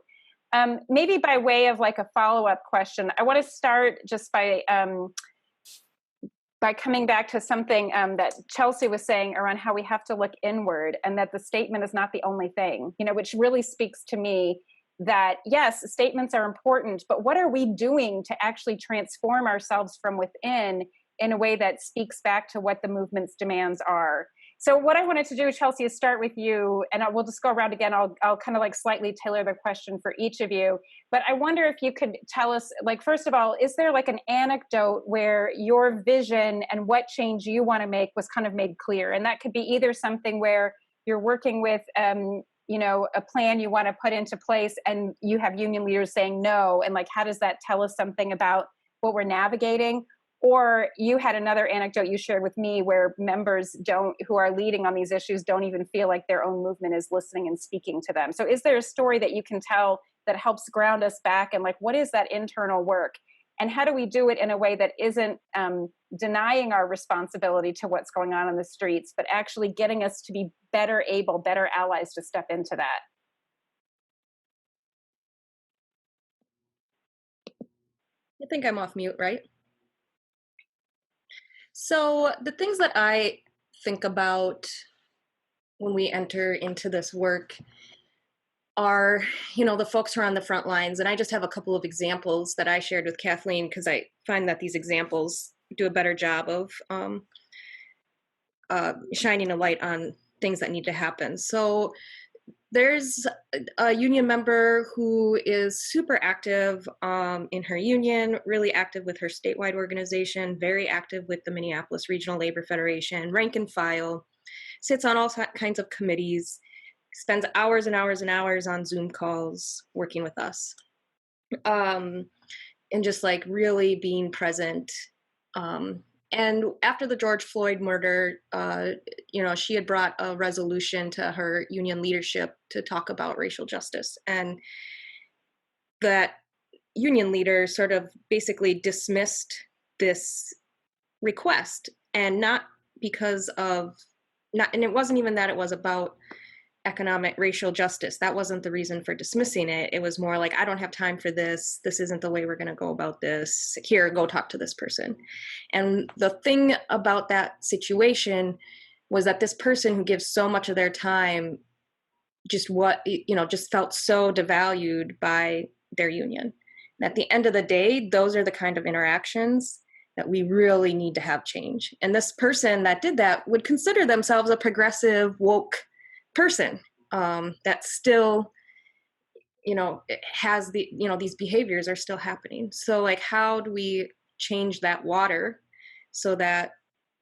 Maybe by way of like a follow-up question, I want to start just by coming back to something that Chelsea was saying around how we have to look inward, and that the statement is not the only thing, you know, which really speaks to me that yes, statements are important, but what are we doing to actually transform ourselves from within in a way that speaks back to what the movement's demands are? So what I wanted to do, Chelsea, is start with you, and we'll just go around again. I'll kind of like slightly tailor the question for each of you. But I wonder if you could tell us, like, first of all, is there like an anecdote where your vision and what change you want to make was kind of made clear? And that could be either something where you're working with, you know, a plan you want to put into place and you have union leaders saying no, and like, how does that tell us something about what we're navigating? Or you had another anecdote you shared with me where members who are leading on these issues don't even feel like their own movement is listening and speaking to them. So is there a story that you can tell that helps ground us back, and like, what is that internal work? And how do we do it in a way that isn't denying our responsibility to what's going on in the streets, but actually getting us to be better allies to step into that? I think I'm off mute, right? So the things that I think about when we enter into this work are, you know, the folks who are on the front lines. And I just have a couple of examples that I shared with Kathleen, because I find that these examples do a better job of shining a light on things that need to happen. So there's a union member who is super active in her union, really active with her statewide organization, very active with the Minneapolis Regional Labor Federation, rank and file, sits on all kinds of committees, spends hours and hours and hours on Zoom calls working with us, and just like really being present. And after the George Floyd murder, you know, she had brought a resolution to her union leadership to talk about racial justice. And that union leader sort of basically dismissed this request, and not because of, and it wasn't even that it was about economic racial justice. That wasn't the reason for dismissing it. It was more like, I don't have time for this. This isn't the way we're going to go about this. Here, go talk to this person. And the thing about that situation was that this person who gives so much of their time just just felt so devalued by their union. And at the end of the day, those are the kind of interactions that we really need to have change. And this person that did that would consider themselves a progressive, woke person that still, it has these behaviors are still happening. So like, how do we change that water so that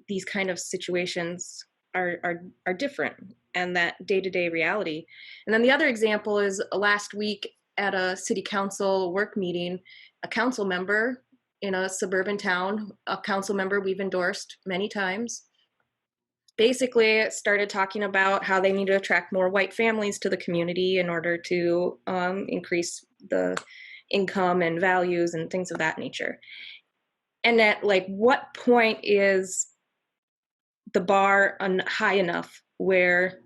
these kind of situations are different and that day-to-day reality? And then the other example is last week at a city council work meeting, a council member in a suburban town, a council member we've endorsed many times, basically started talking about how they need to attract more white families to the community in order to increase the income and values and things of that nature. And at like, what point is the bar high enough where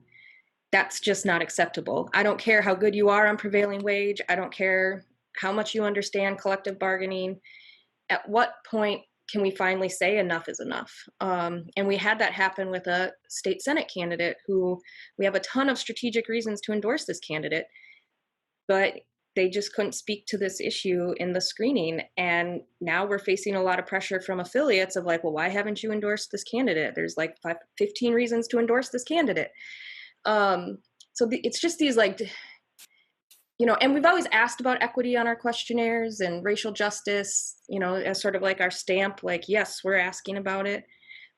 that's just not acceptable? I don't care how good you are on prevailing wage. I don't care how much you understand collective bargaining. At what point can we finally say enough is enough? And we had that happen with a state Senate candidate who we have a ton of strategic reasons to endorse this candidate, but they just couldn't speak to this issue in the screening. And now we're facing a lot of pressure from affiliates of like, well, why haven't you endorsed this candidate? There's like 15 reasons to endorse this candidate. It's just these like, and we've always asked about equity on our questionnaires and racial justice, as sort of like our stamp, like, yes, we're asking about it,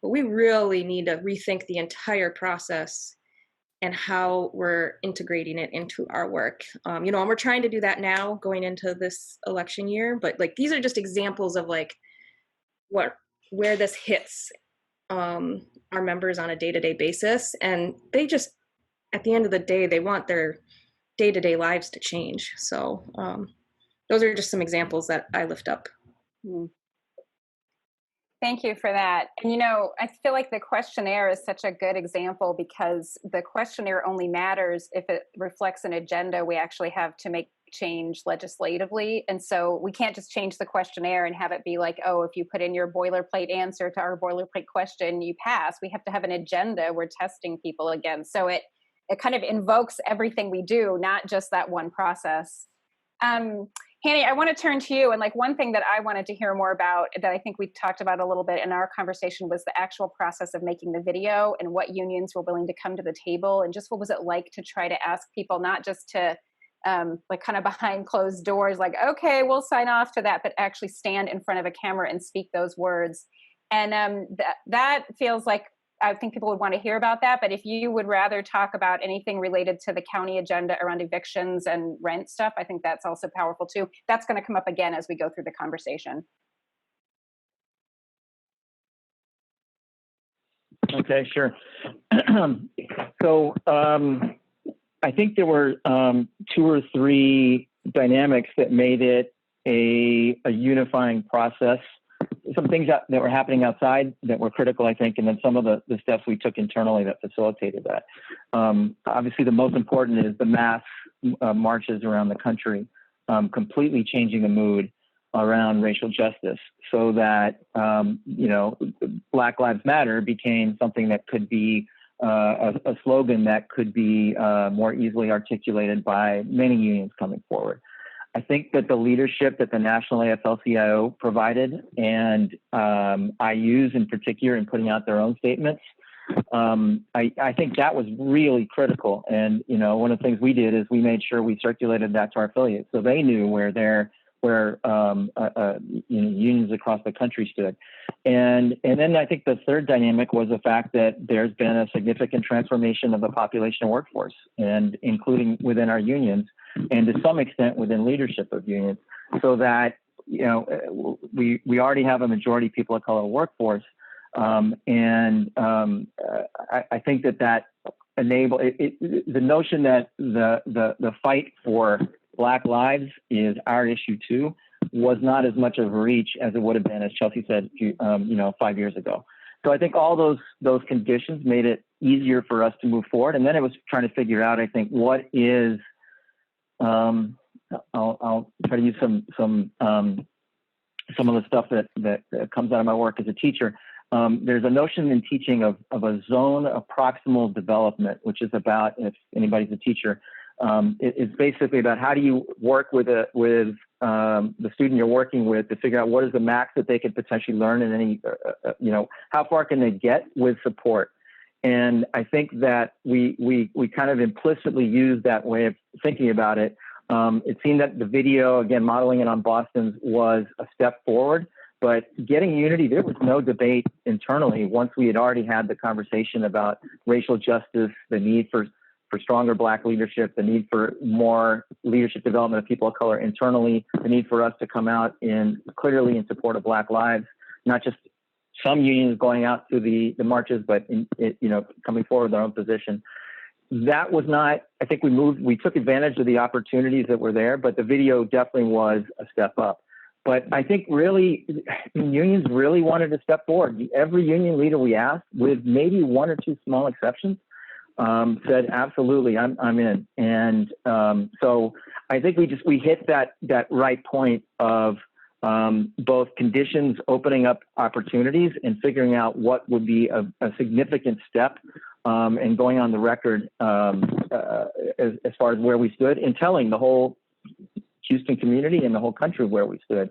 but we really need to rethink the entire process and how we're integrating it into our work. And we're trying to do that now going into this election year, but like, these are just examples of like where this hits our members on a day-to-day basis. And they just, at the end of the day, they want their day-to-day lives to change. So those are just some examples that I lift up. Thank you for that. And I feel like the questionnaire is such a good example because the questionnaire only matters if it reflects an agenda we actually have to make change legislatively. And so we can't just change the questionnaire and have it be like, oh, if you put in your boilerplate answer to our boilerplate question, you pass. We have to have an agenda we're testing people against. So it kind of invokes everything we do, not just that one process. Hanny, I want to turn to you. And like one thing that I wanted to hear more about that I think we talked about a little bit in our conversation was the actual process of making the video and what unions were willing to come to the table. And just what was it like to try to ask people, not just to like kind of behind closed doors, like, okay, we'll sign off to that, but actually stand in front of a camera and speak those words. And that feels like, I think people would want to hear about that, but if you would rather talk about anything related to the county agenda around evictions and rent stuff, I think that's also powerful too. That's going to come up again as we go through the conversation. Okay, sure. So I think there were 2 or 3 dynamics that made it a unifying process. Some things that were happening outside that were critical, I think, and then some of the steps we took internally that facilitated that. Obviously, the most important is the mass marches around the country, completely changing the mood around racial justice so that, Black Lives Matter became something that could be a slogan that could be more easily articulated by many unions coming forward. I think that the leadership that the National AFL-CIO provided and IUs in particular in putting out their own statements, I think that was really critical. And, one of the things we did is we made sure we circulated that to our affiliates so they knew where unions across the country stood. And then I think the third dynamic was the fact that there's been a significant transformation of the population and workforce, and including within our unions, and to some extent within leadership of unions, so that we already have a majority people of color workforce, and I think that enable the notion that the fight for Black lives is our issue too was not as much of a reach as it would have been, as Chelsea said, 5 years ago. So I think all those conditions made it easier for us to move forward, and then it was trying to figure out, I think, what is I'll try to use some of the stuff that comes out of my work as a teacher. there's a notion in teaching of a zone of proximal development, which is about, if anybody's a teacher, it's basically about how do you work with the student you're working with to figure out what is the max that they could potentially learn in any, how far can they get with support. And I think that we kind of implicitly use that way of thinking about it. It seemed that the video, again, modeling it on Boston's, was a step forward, but getting unity, there was no debate internally once we had already had the conversation about racial justice, the need for stronger Black leadership, the need for more leadership development of people of color internally, the need for us to come out clearly in support of Black lives, not just some unions going out to the marches, but coming forward with their own position. That was not, I think we took advantage of the opportunities that were there, but the video definitely was a step up. But I think really, unions really wanted to step forward. Every union leader we asked, with maybe one or two small exceptions, said, absolutely, I'm in. And so I think we hit that right point of both conditions opening up opportunities and figuring out what would be a significant step and going on the record as far as where we stood and telling the whole Houston community and the whole country where we stood.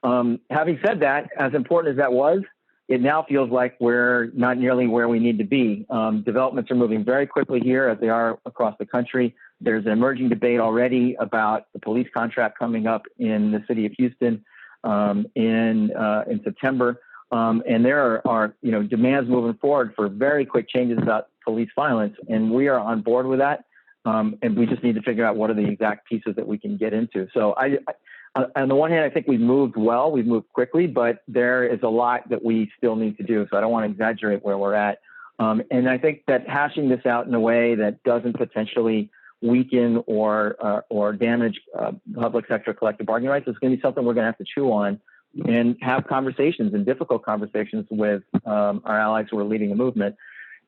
Having said that, as important as that was, it now feels like we're not nearly where we need to be. Developments are moving very quickly here, as they are across the country. There's an emerging debate already about the police contract coming up in the city of Houston in September. And there are demands moving forward for very quick changes about police violence, and we are on board with that. And we just need to figure out what are the exact pieces that we can get into. So on the one hand, I think we've moved well, we've moved quickly, but there is a lot that we still need to do. So I don't want to exaggerate where we're at. And I think that hashing this out in a way that doesn't potentially weaken or damage public sector collective bargaining rights is going to be something we're going to have to chew on and have conversations and difficult conversations with our allies who are leading the movement.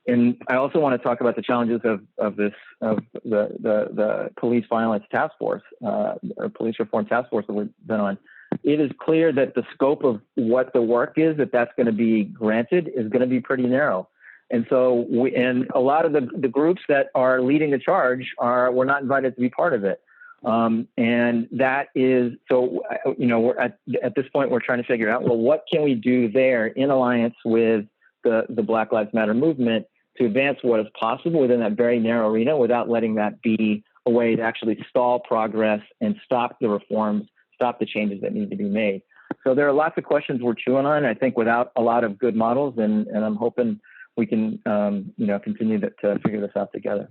And I also want to talk about the challenges of the police violence task force or police reform task force that we've been on. It is clear that the scope of what the work is that's going to be granted is going to be pretty narrow. And so and a lot of the groups that are leading the charge were not invited to be part of it. And that is, so, we're at this point, we're trying to figure out, well, what can we do there in alliance with the Black Lives Matter movement to advance what is possible within that very narrow arena without letting that be a way to actually stall progress and stop the reforms, stop the changes that need to be made. So there are lots of questions we're chewing on, I think, without a lot of good models, and I'm hoping we can, continue to figure this out together.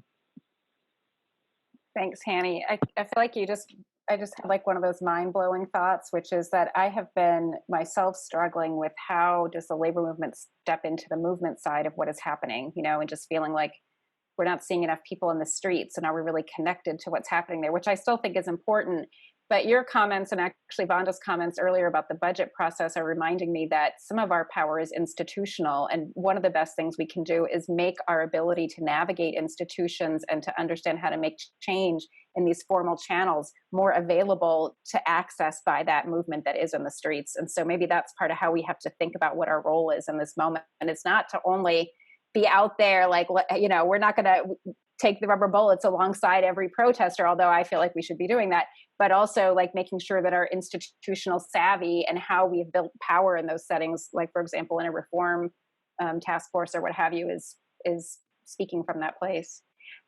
Thanks, Hanny. I feel like I just had like one of those mind-blowing thoughts, which is that I have been myself struggling with how does the labor movement step into the movement side of what is happening, and just feeling like we're not seeing enough people in the streets, and are we really connected to what's happening there, which I still think is important. But your comments, and actually Vonda's comments earlier about the budget process, are reminding me that some of our power is institutional. And one of the best things we can do is make our ability to navigate institutions and to understand how to make change in these formal channels more available to access by that movement that is in the streets. And so maybe that's part of how we have to think about what our role is in this moment. And it's not to only be out there like, we're not going to take the rubber bullets alongside every protester, although I feel like we should be doing that, but also like making sure that our institutional savvy and how we've built power in those settings, like for example, in a reform task force or what have you, is speaking from that place.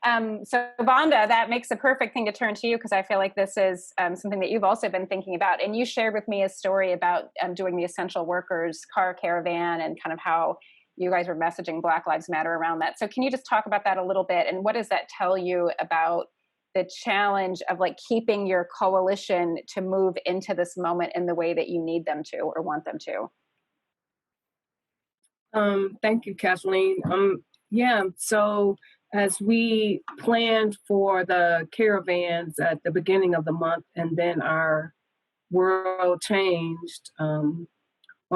So Vonda, that makes a perfect thing to turn to you, because I feel like this is something that you've also been thinking about. And you shared with me a story about doing the essential workers car caravan and kind of how you guys were messaging Black Lives Matter around that. So can you just talk about that a little bit? And what does that tell you about the challenge of like keeping your coalition to move into this moment in the way that you need them to or want them to? Thank you, Kathleen. So as we planned for the caravans at the beginning of the month, and then our world changed on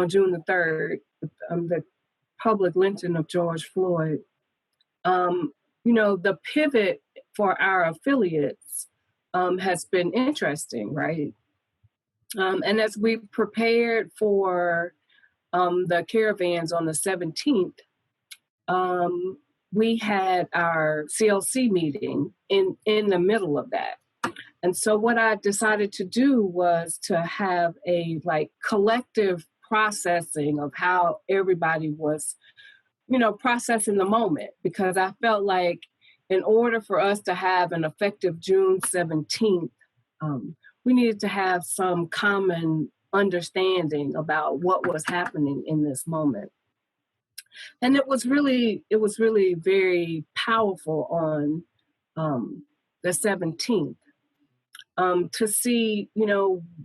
June the 3rd, the public lynching of George Floyd, the pivot for our affiliates has been interesting, right? And as we prepared for the caravans on the 17th, we had our CLC meeting in the middle of that. And so what I decided to do was to have a collective processing of how everybody was, processing the moment, because I felt like in order for us to have an effective June 17th, we needed to have some common understanding about what was happening in this moment. And it was really very powerful on the 17th. To see,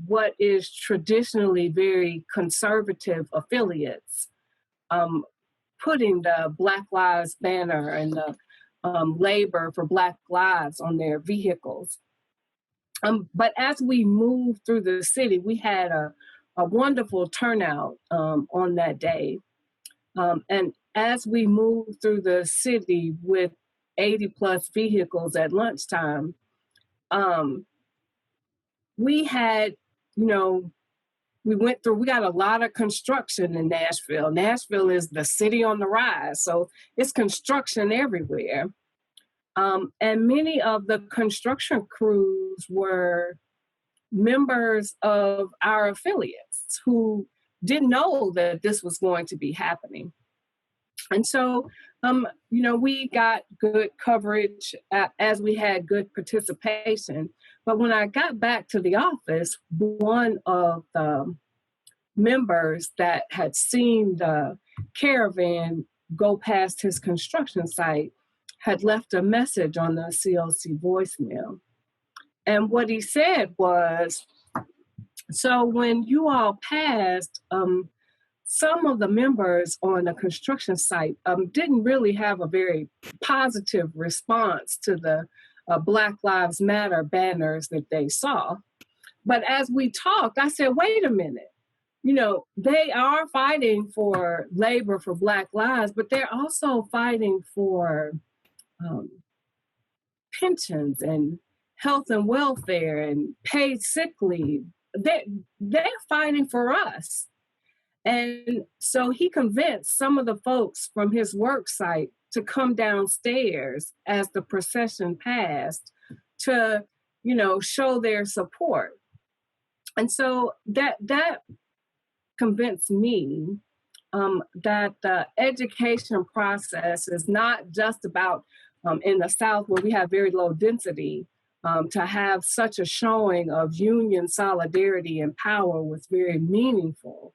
what is traditionally very conservative affiliates putting the Black Lives banner and the labor for Black Lives on their vehicles. But as we moved through the city, we had a wonderful turnout on that day. And as we moved through the city with 80 plus vehicles at lunchtime, we had, we got a lot of construction in Nashville. Nashville is the city on the rise, so it's construction everywhere. And many of the construction crews were members of our affiliates who didn't know that this was going to be happening. And so, we got good coverage as we had good participation. But when I got back to the office, one of the members that had seen the caravan go past his construction site had left a message on the CLC voicemail. And what he said was, so when you all passed, some of the members on the construction site didn't really have a very positive response to the Black Lives Matter banners that they saw. But as we talked, I said, wait a minute, they are fighting for labor for Black lives, but they're also fighting for pensions and health and welfare and paid sick leave. They're fighting for us. And so he convinced some of the folks from his work site to come downstairs as the procession passed to, show their support. And so that convinced me that the education process is not just about in the South, where we have very low density, to have such a showing of union solidarity and power was very meaningful.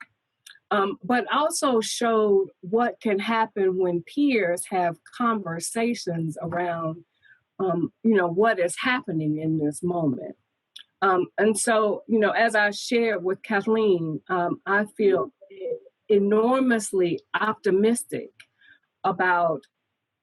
But also showed what can happen when peers have conversations around, what is happening in this moment. And so, as I shared with Kathleen, I feel enormously optimistic about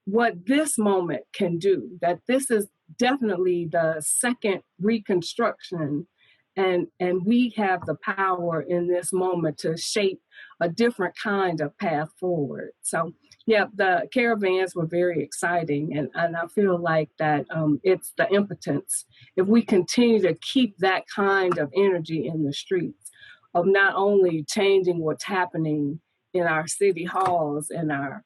what this moment can do, that this is definitely the second Reconstruction. And we have the power in this moment to shape a different kind of path forward. So, yeah, the caravans were very exciting. And I feel like that it's the impotence. If we continue to keep that kind of energy in the streets of not only changing what's happening in our city halls and our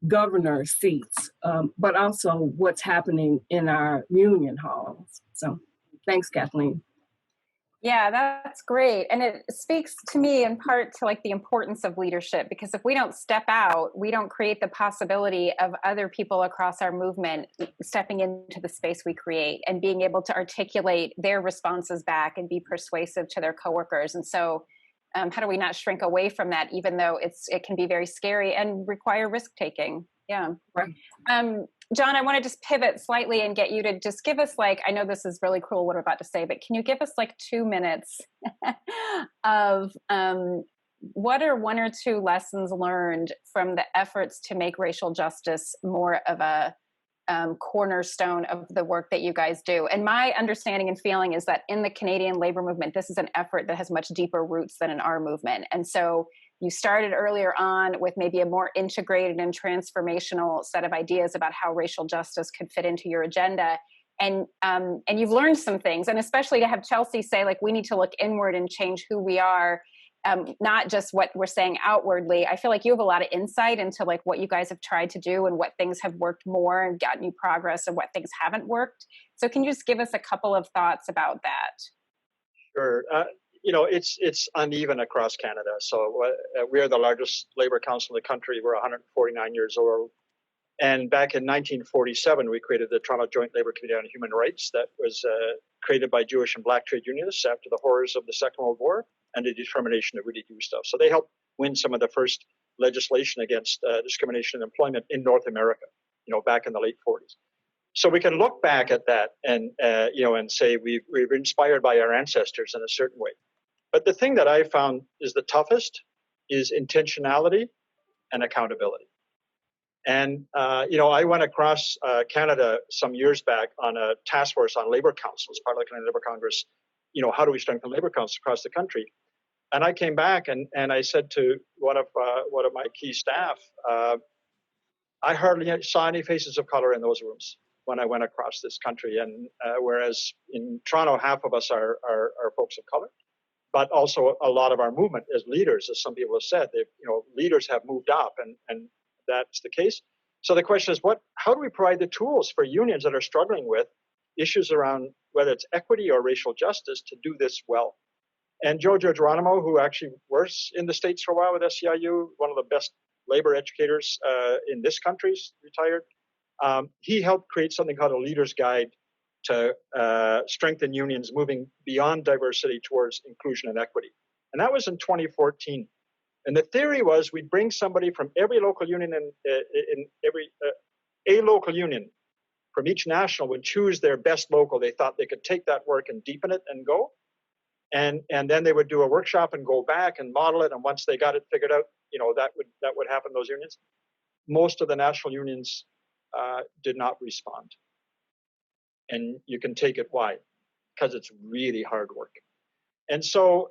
governor seats, but also what's happening in our union halls. So thanks, Kathleen. Yeah, that's great. And it speaks to me in part to the importance of leadership, because if we don't step out, we don't create the possibility of other people across our movement stepping into the space we create and being able to articulate their responses back and be persuasive to their coworkers. And so how do we not shrink away from that, even though it can be very scary and require risk taking? Yeah. Right. John, I want to just pivot slightly and get you to just give us I know this is really cruel what I'm about to say, but can you give us 2 minutes of what are one or two lessons learned from the efforts to make racial justice more of a cornerstone of the work that you guys do? And my understanding and feeling is that in the Canadian labor movement, this is an effort that has much deeper roots than in our movement. And so you started earlier on with maybe a more integrated and transformational set of ideas about how racial justice could fit into your agenda. And you've learned some things, and especially to have Chelsea say, we need to look inward and change who we are. not just what we're saying outwardly. I feel like you have a lot of insight into like what you guys have tried to do and what things have worked more and gotten you progress and what things haven't worked. So can you just give us a couple of thoughts about that? Sure. It's uneven across Canada. So we are the largest labor council in the country. We're 149 years old. And back in 1947, we created the Toronto Joint Labor Committee on Human Rights that was created by Jewish and Black trade unionists after the horrors of the Second World War and the determination to really do stuff. So they helped win some of the first legislation against discrimination in employment in North America, back in the late 40s. So we can look back at that and, and say we're inspired by our ancestors in a certain way. But the thing that I found is the toughest is intentionality and accountability. And, I went across Canada some years back on a task force on labor councils, part of the Canadian Labor Congress, how do we strengthen labor councils across the country? And I came back and I said to one of my key staff, I hardly saw any faces of color in those rooms when I went across this country. And whereas in Toronto, half of us are folks of color, but also a lot of our movement as leaders, as some people have said, leaders have moved up and that's the case. So the question is, how do we provide the tools for unions that are struggling with issues around whether it's equity or racial justice to do this well? And Joe Geronimo, who actually works in the States for a while with SEIU, one of the best labor educators in this country, retired, he helped create something called a leader's guide to strengthen unions moving beyond diversity towards inclusion and equity. And that was in 2014. And the theory was we'd bring somebody from every local union a local union from each national would choose their best local. They thought they could take that work and deepen it and go. And then they would do a workshop and go back and model it. And once they got it figured out, that would happen in those unions. Most of the national unions did not respond. And you can take it why? Because it's really hard work. And so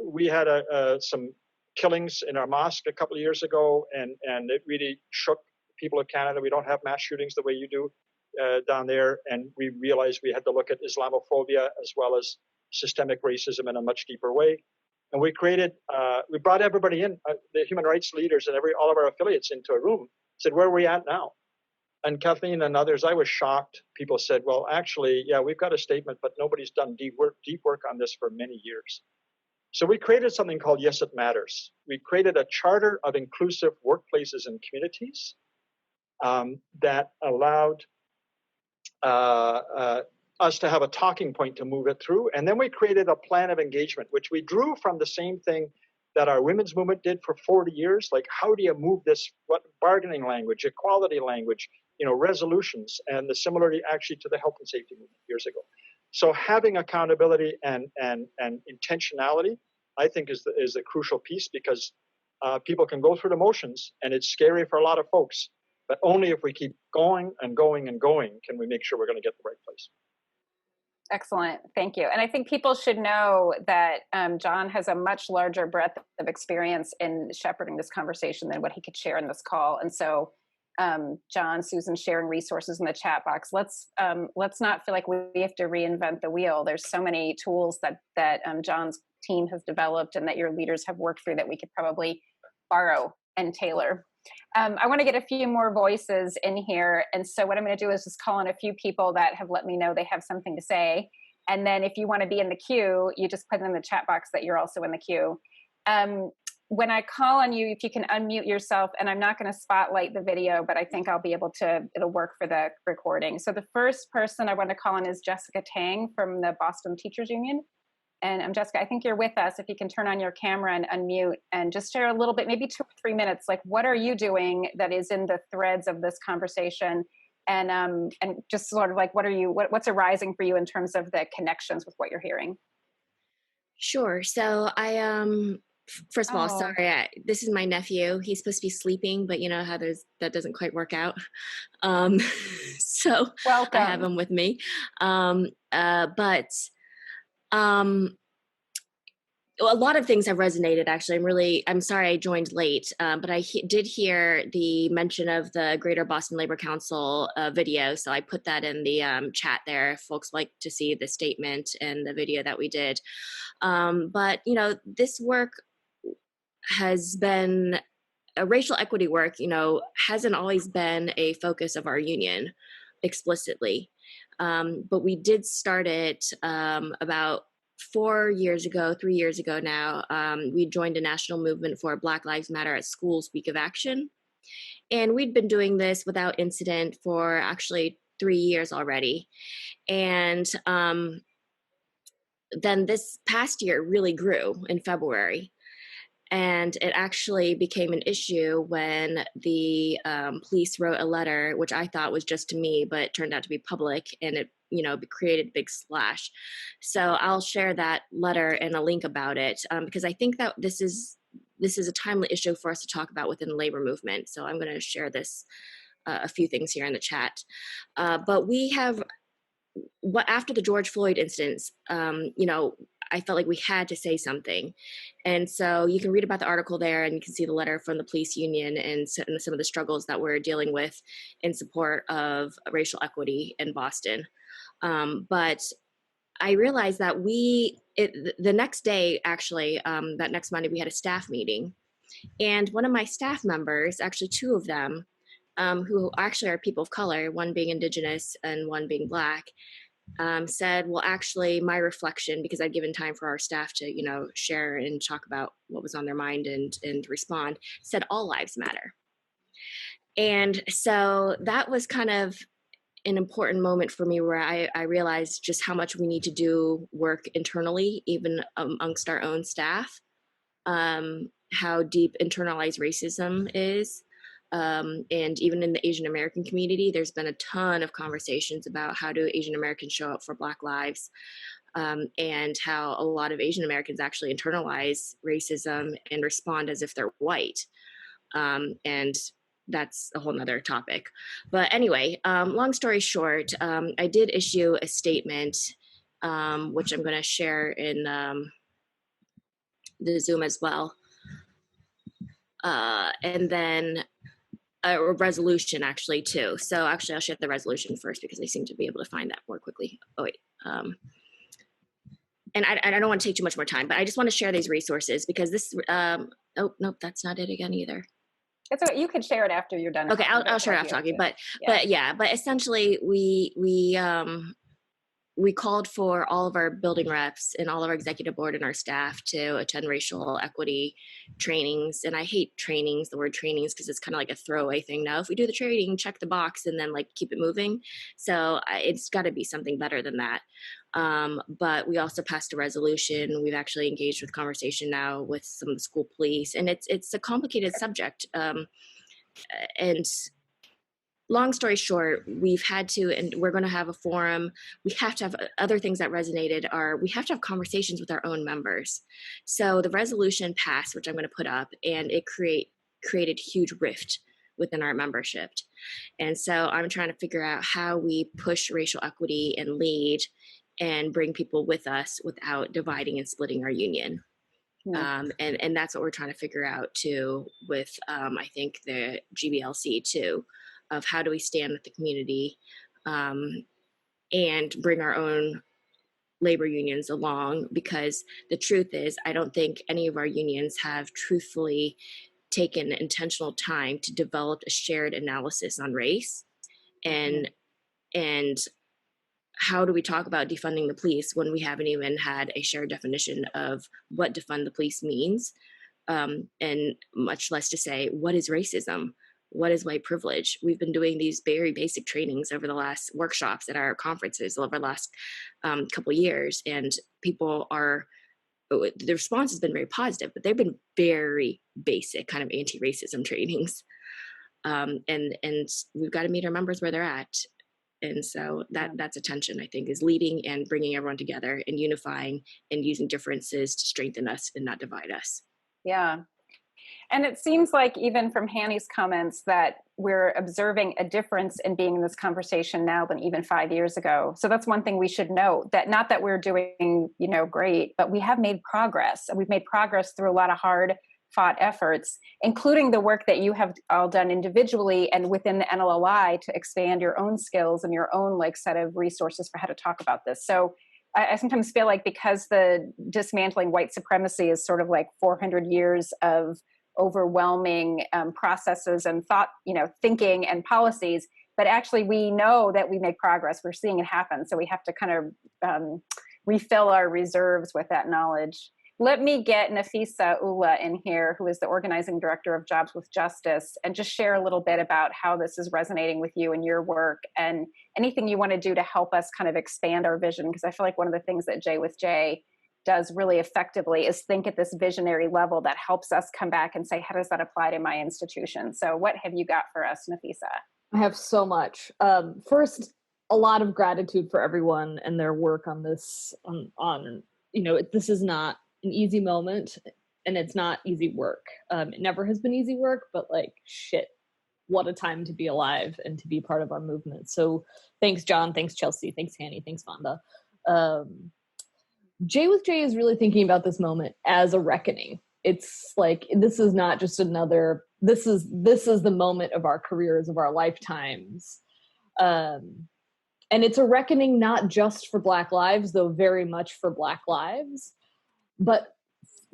we had some killings in our mosque a couple of years ago, and it really shook the people of Canada. We don't have mass shootings the way you do down there, and we realized we had to look at Islamophobia as well as systemic racism in a much deeper way. And we brought everybody in, the human rights leaders and all of our affiliates into a room, said, where are we at now? And Kathleen and others, I was shocked. People said, well, actually, yeah, we've got a statement, but nobody's done deep work on this for many years. So we created something called Yes, It Matters. We created a charter of inclusive workplaces and communities that allowed us to have a talking point to move it through. And then we created a plan of engagement, which we drew from the same thing that our women's movement did for 40 years. Like, how do you move this, what bargaining language, equality language, resolutions, and the similarity actually to the health and safety movement years ago. So having accountability and intentionality, I think, is the crucial piece, because people can go through the motions, and it's scary for a lot of folks. But only if we keep going and going and going can we make sure we're going to get the right place. Excellent. Thank you. And I think people should know that John has a much larger breadth of experience in shepherding this conversation than what he could share in this call. And so John, Susan, sharing resources in the chat box. Let's not feel like we have to reinvent the wheel. There's so many tools that John's team has developed and that your leaders have worked through that we could probably borrow and tailor. I want to get a few more voices in here. And so what I'm going to do is just call on a few people that have let me know they have something to say. And then if you want to be in the queue, you just put in the chat box that you're also in the queue. When I call on you, if you can unmute yourself, and I'm not going to spotlight the video, but I think I'll be able to, it'll work for the recording. So the first person I want to call on is Jessica Tang from the Boston Teachers Union. And Jessica, I think you're with us. If you can turn on your camera and unmute and just share a little bit, maybe 2 or 3 minutes, like what are you doing that is in the threads of this conversation? And just sort of like, what's arising for you in terms of the connections with what you're hearing? Sure. So first of all, sorry, this is my nephew. He's supposed to be sleeping, but you know how that doesn't quite work out. So welcome. I have him with me. A lot of things have resonated, actually. I'm sorry I joined late, but I did hear the mention of the Greater Boston Labor Council video, so I put that in the chat there if folks like to see the statement and the video that we did. But, this work has been racial equity work, hasn't always been a focus of our union explicitly. But we did start it about 3 years ago now. We joined a national movement for Black Lives Matter at Schools Week of Action. And we'd been doing this without incident for actually 3 years already. And then this past year really grew in February. And it actually became an issue when the police wrote a letter, which I thought was just to me, but it turned out to be public, and it created a big splash. So I'll share that letter and a link about it, because I think that this is a timely issue for us to talk about within the labor movement. So I'm going to share this, a few things here in the chat. But we have, after the George Floyd incidents, I felt like we had to say something. And so you can read about the article there, and you can see the letter from the police union and some of the struggles that we're dealing with in support of racial equity in Boston. But I realized that the next day, actually, that next Monday, we had a staff meeting. And one of my staff members, actually 2 of them, who actually are people of color, one being Indigenous and one being Black, said, well, actually, my reflection, because I'd given time for our staff to, share and talk about what was on their mind and respond, said all lives matter. And so that was kind of an important moment for me, where I realized just how much we need to do work internally, even amongst our own staff, how deep internalized racism is. And even in the Asian American community, there's been a ton of conversations about how do Asian Americans show up for Black lives, and how a lot of Asian Americans actually internalize racism and respond as if they're white. And that's a whole nother topic. But anyway, long story short, I did issue a statement, which I'm going to share in the Zoom as well. And then a resolution actually too. So actually I'll share the resolution first, because I seem to be able to find that more quickly. Oh wait. And I don't want to take too much more time, but I just want to share these resources, because this, oh, nope, that's not it again either. It's okay. You can share it after you're done. Okay, I'll share it after talking, but essentially we called for all of our building reps and all of our executive board and our staff to attend racial equity trainings. And I hate trainings, the word trainings, because it's kind of like a throwaway thing. Now, if we do the training, check the box and then keep it moving. So it's got to be something better than that. But we also passed a resolution. We've actually engaged with conversation now with some of the school police, and it's a complicated subject. And long story short, we've had to, and we're going to have a forum. We have to have other things that resonated we have to have conversations with our own members. So the resolution passed, which I'm going to put up, and it created huge rift within our membership. And so I'm trying to figure out how we push racial equity and lead and bring people with us without dividing and splitting our union. And that's what we're trying to figure out too with, I think, the GBLC too, of how do we stand with the community and bring our own labor unions along, because the truth is, I don't think any of our unions have truthfully taken intentional time to develop a shared analysis on race. And how do we talk about defunding the police when we haven't even had a shared definition of what defund the police means, and much less to say, what is racism? What is white privilege? We've been doing these very basic trainings over the last workshops at our conferences over the last couple of years, and the response has been very positive, but they've been very basic kind of anti-racism trainings. And we've got to meet our members where they're at. And so that's attention, I think, is leading and bringing everyone together and unifying and using differences to strengthen us and not divide us. Yeah. And it seems like even from Hanny's comments that we're observing a difference in being in this conversation now than even 5 years ago. So that's one thing we should note, that not that we're doing, great, but we have made progress. And we've made progress through a lot of hard fought efforts, including the work that you have all done individually and within the NLLI to expand your own skills and your own set of resources for how to talk about this. So I sometimes feel like because the dismantling white supremacy is sort of like 400 years of overwhelming processes and thought, thinking and policies, but actually we know that we make progress. We're seeing it happen. So we have to kind of refill our reserves with that knowledge. Let me get Nafisa Ullah in here, who is the organizing director of Jobs with Justice, and just share a little bit about how this is resonating with you and your work and anything you want to do to help us kind of expand our vision. Because I feel like one of the things that Jay with Jay does really effectively is think at this visionary level that helps us come back and say, how does that apply to my institution? So what have you got for us, Nafisa? I have so much. First, a lot of gratitude for everyone and their work on this, this is not an easy moment, and it's not easy work. It never has been easy work, but like, shit, what a time to be alive and to be part of our movement. So thanks, John. Thanks, Chelsea. Thanks, Hanny. Thanks, Vonda. Jay with Jay is really thinking about this moment as a reckoning. It's like, this is not just another, this is the moment of our careers, of our lifetimes. And it's a reckoning not just for Black lives, though very much for Black lives, but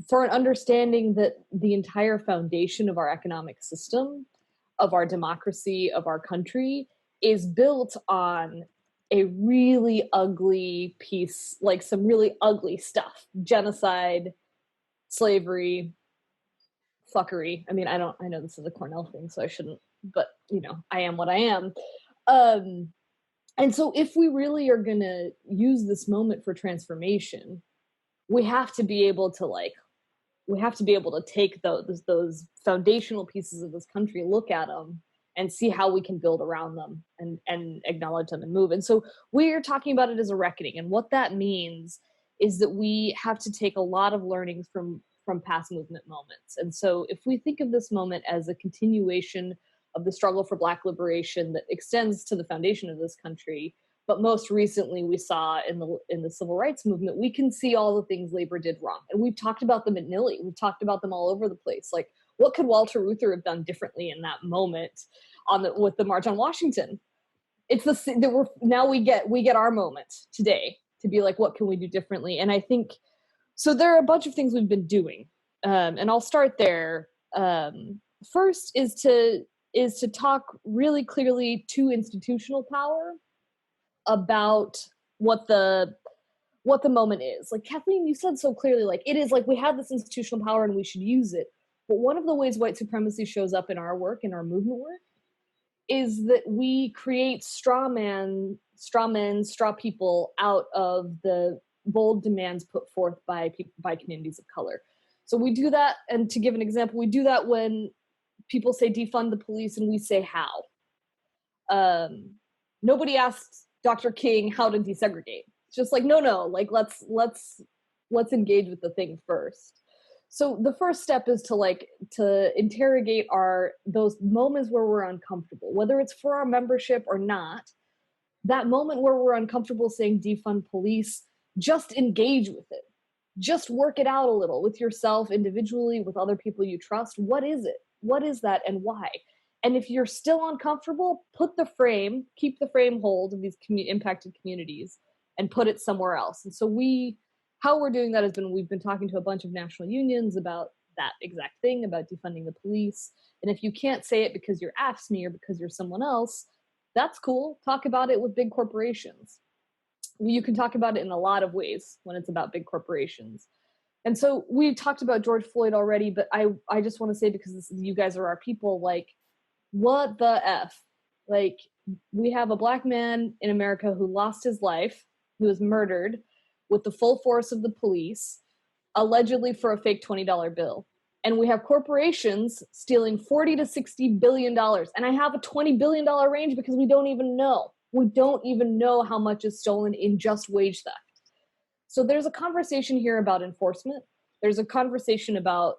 for an understanding that the entire foundation of our economic system, of our democracy, of our country, is built on a really ugly piece, like some really ugly stuff. Genocide, slavery, fuckery. I mean, I know this is a Cornell thing, so I shouldn't, but I am what I am. And so if we really are gonna use this moment for transformation, we have to be able to take those foundational pieces of this country, look at them, and see how we can build around them and acknowledge them and move. And so we're talking about it as a reckoning. And what that means is that we have to take a lot of learnings from past movement moments. And so if we think of this moment as a continuation of the struggle for Black liberation that extends to the foundation of this country, but most recently we saw in the civil rights movement, we can see all the things labor did wrong. And we've talked about them at NLLI. We've talked about them all over the place. Like, what could Walter Reuther have done differently in that moment with the March on Washington? It's now we get our moment today to be like, what can we do differently? And I think, so there are a bunch of things we've been doing. And I'll start there. First is to talk really clearly to institutional power about what the moment is. Like, Kathleen, you said so clearly, like, it is like we have this institutional power and we should use it. But one of the ways white supremacy shows up in our work, in our movement work, is that we create straw people out of the bold demands put forth by communities of color. So we do that, and to give an example, we do that when people say defund the police and we say how. Nobody asked Dr. King how to desegregate. It's just like, no, like let's engage with the thing first. So the first step is to interrogate those moments where we're uncomfortable, whether it's for our membership or not. That moment where we're uncomfortable saying defund police, just engage with it. Just work it out a little with yourself individually, with other people you trust. What is it? What is that and why? And if you're still uncomfortable, keep the frame hold of these impacted communities and put it somewhere else. And so how we're doing that we've been talking to a bunch of national unions about that exact thing, about defunding the police. And if you can't say it because you're AFSCME or because you're someone else, that's cool. Talk about it with big corporations. You can talk about it in a lot of ways when it's about big corporations. And so we talked about George Floyd already, but I just want to say, because you guys are our people, like, what the F? Like, we have a Black man in America who lost his life, who was murdered with the full force of the police, allegedly for a fake $20 bill. And we have corporations stealing $40 to $60 billion. And I have a $20 billion range because we don't even know. We don't even know how much is stolen in just wage theft. So there's a conversation here about enforcement. There's a conversation about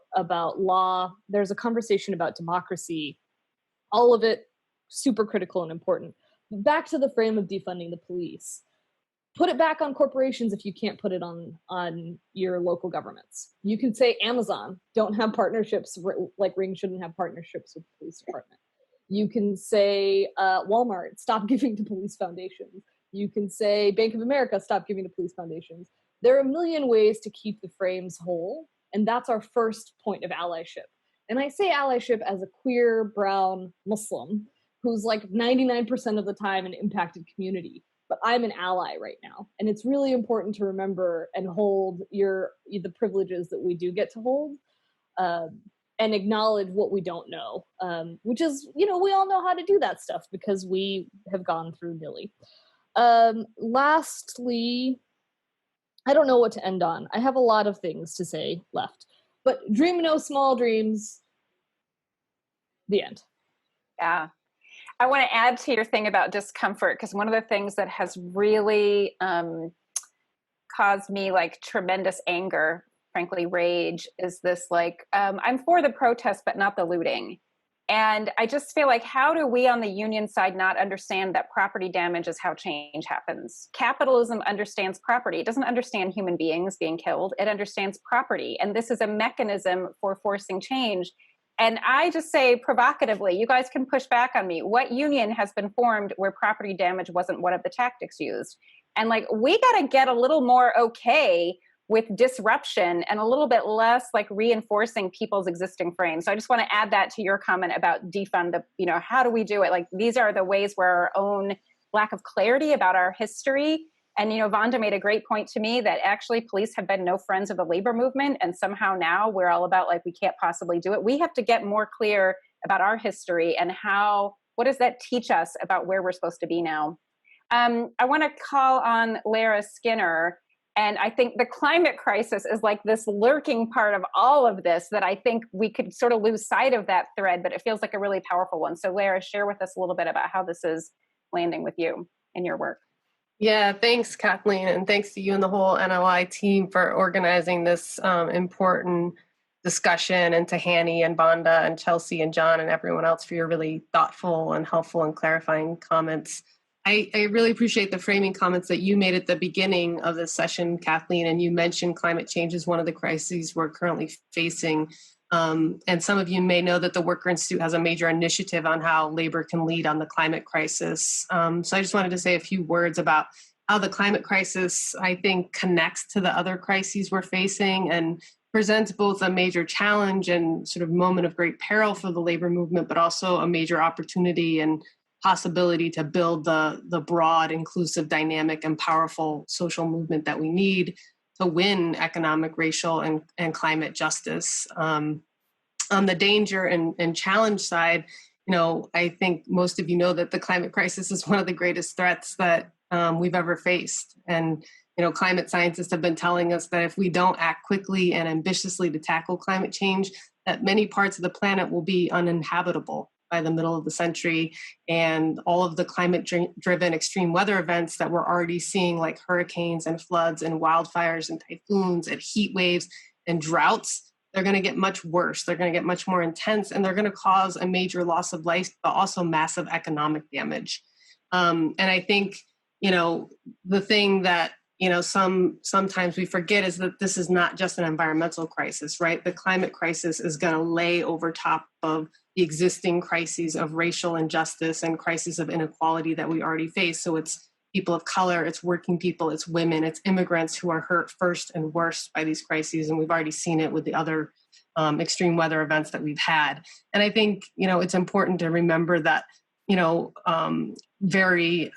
law. There's a conversation about democracy. All of it super critical and important. Back to the frame of defunding the police. Put it back on corporations if you can't put it on your local governments. You can say Amazon don't have partnerships, like Ring shouldn't have partnerships with the police department. You can say Walmart, stop giving to police foundations. You can say, Bank of America, stop giving to police foundations. There are a million ways to keep the frames whole, and that's our first point of allyship. And I say allyship as a queer, brown Muslim who's like 99% of the time an impacted community. But I'm an ally right now. And it's really important to remember and hold the privileges that we do get to hold, and acknowledge what we don't know, which is, we all know how to do that stuff because we have gone through Nilly. Lastly, I don't know what to end on. I have a lot of things to say left, but dream no small dreams. The end. Yeah. I want to add to your thing about discomfort, because one of the things that has really caused me like tremendous anger, frankly, rage, is this like, I'm for the protest, but not the looting. And I just feel like, how do we on the union side not understand that property damage is how change happens? Capitalism understands property. It doesn't understand human beings being killed. It understands property. And this is a mechanism for forcing change. And I just say provocatively, you guys can push back on me. What union has been formed where property damage wasn't one of the tactics used? And like, we got to get a little more okay with disruption and a little bit less like reinforcing people's existing frames. So I just want to add that to your comment about defund the, how do we do it? Like, these are the ways where our own lack of clarity about our history. And, Vonda made a great point to me that actually police have been no friends of the labor movement. And somehow now we're all about like, we can't possibly do it. We have to get more clear about our history and what does that teach us about where we're supposed to be now? I want to call on Lara Skinner. And I think the climate crisis is like this lurking part of all of this that I think we could sort of lose sight of that thread, but it feels like a really powerful one. So Lara, share with us a little bit about how this is landing with you in your work. Yeah, thanks, Kathleen, and thanks to you and the whole NLI team for organizing this important discussion, and to Hanny and Vonda and Chelsea and John and everyone else for your really thoughtful and helpful and clarifying comments. I really appreciate the framing comments that you made at the beginning of this session, Kathleen, and you mentioned climate change as one of the crises we're currently facing. And some of you may know that the Worker Institute has a major initiative on how labor can lead on the climate crisis. So I just wanted to say a few words about how the climate crisis, I think, connects to the other crises we're facing and presents both a major challenge and sort of moment of great peril for the labor movement, but also a major opportunity and possibility to build the broad, inclusive, dynamic, and powerful social movement that we need to win economic, racial, and climate justice. On the danger and challenge side, I think most of you know that the climate crisis is one of the greatest threats that we've ever faced. And, climate scientists have been telling us that if we don't act quickly and ambitiously to tackle climate change, that many parts of the planet will be uninhabitable by the middle of the century. And all of the climate-driven extreme weather events that we're already seeing, like hurricanes and floods and wildfires and typhoons and heat waves and droughts, they're going to get much worse. They're going to get much more intense, and they're going to cause a major loss of life, but also massive economic damage. And I think, the thing that, sometimes we forget is that this is not just an environmental crisis, right? The climate crisis is going to lay over top of the existing crises of racial injustice and crises of inequality that we already face. So it's people of color, it's working people, it's women, it's immigrants who are hurt first and worst by these crises. And we've already seen it with the other extreme weather events that we've had. And I think, it's important to remember that, very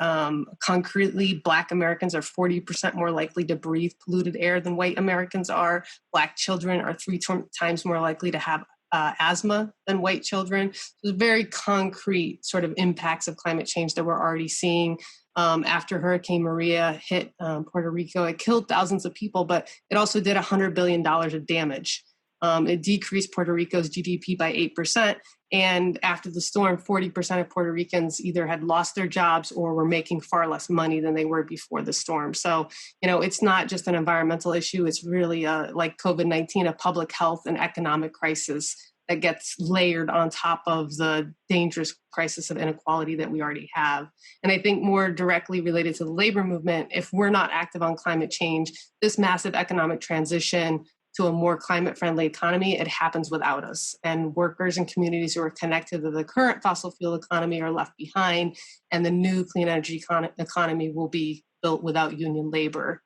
concretely, Black Americans are 40% more likely to breathe polluted air than white Americans are. Black children are 3 times more likely to have asthma than white children. So very concrete sort of impacts of climate change that we're already seeing. After Hurricane Maria hit Puerto Rico, it killed thousands of people, but it also did $100 billion of damage. It decreased Puerto Rico's GDP by 8%. And after the storm, 40% of Puerto Ricans either had lost their jobs or were making far less money than they were before the storm. So, it's not just an environmental issue. It's really like COVID-19, a public health and economic crisis that gets layered on top of the dangerous crisis of inequality that we already have. And I think more directly related to the labor movement, if we're not active on climate change, this massive economic transition to a more climate-friendly economy, it happens without us. And workers and communities who are connected to the current fossil fuel economy are left behind, and the new clean energy economy will be built without union labor,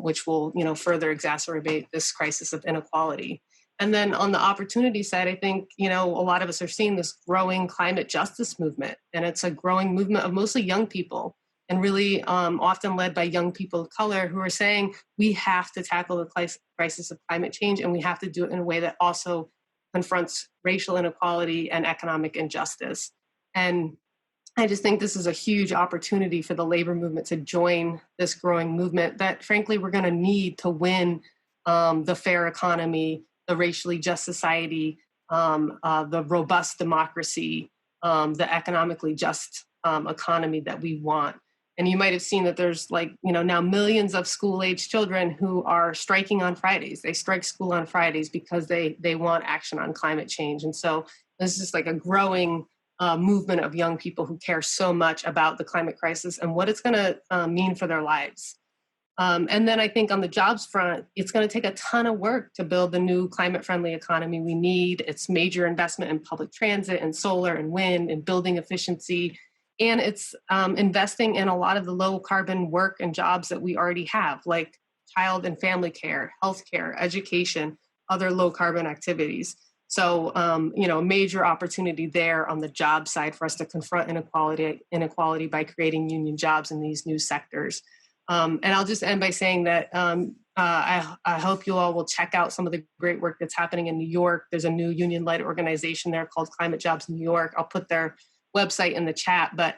which will, further exacerbate this crisis of inequality. And then on the opportunity side, I think, a lot of us are seeing this growing climate justice movement, and it's a growing movement of mostly young people, and really often led by young people of color who are saying we have to tackle the crisis of climate change, and we have to do it in a way that also confronts racial inequality and economic injustice. And I just think this is a huge opportunity for the labor movement to join this growing movement that, frankly, we're going to need to win the fair economy, the racially just society, the robust democracy, the economically just economy that we want. And you might have seen that there's now millions of school-age children who are striking on Fridays. They strike school on Fridays because they want action on climate change. And so this is like a growing movement of young people who care so much about the climate crisis and what it's going to mean for their lives. And then I think on the jobs front, it's going to take a ton of work to build the new climate-friendly economy we need. It's major investment in public transit and solar and wind and building efficiency. And it's investing in a lot of the low carbon work and jobs that we already have, like child and family care, healthcare, education, other low carbon activities. So, a major opportunity there on the job side for us to confront inequality by creating union jobs in these new sectors. And I'll just end by saying that I hope you all will check out some of the great work that's happening in New York. There's a new union-led organization there called Climate Jobs New York. I'll put their website in the chat, but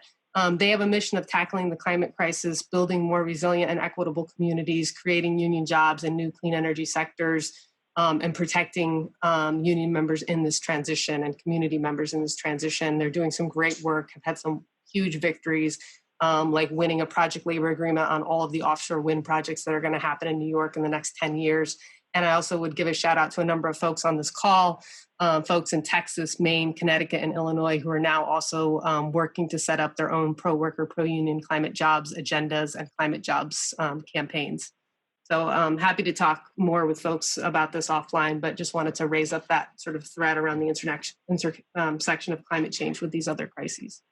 they have a mission of tackling the climate crisis, building more resilient and equitable communities, creating union jobs in new clean energy sectors, and protecting union members in this transition and community members in this transition. They're doing some great work, have had some huge victories, like winning a project labor agreement on all of the offshore wind projects that are going to happen in New York in the next 10 years. And I also would give a shout out to a number of folks on this call, folks in Texas, Maine, Connecticut, and Illinois, who are now also working to set up their own pro-worker, pro-union climate jobs agendas and climate jobs campaigns. So I'm happy to talk more with folks about this offline, but just wanted to raise up that sort of thread around the intersection of climate change with these other crises.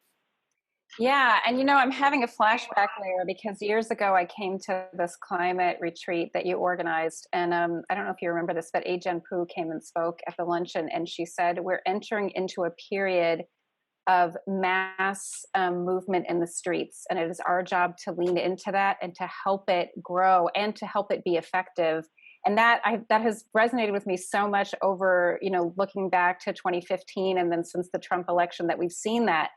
Yeah, and I'm having a flashback there because years ago I came to this climate retreat that you organized, and I don't know if you remember this, but Ajen Poo came and spoke at the luncheon, and she said, we're entering into a period of mass movement in the streets, and it is our job to lean into that and to help it grow and to help it be effective. And that has resonated with me so much over, looking back to 2015 and then since the Trump election, that we've seen that.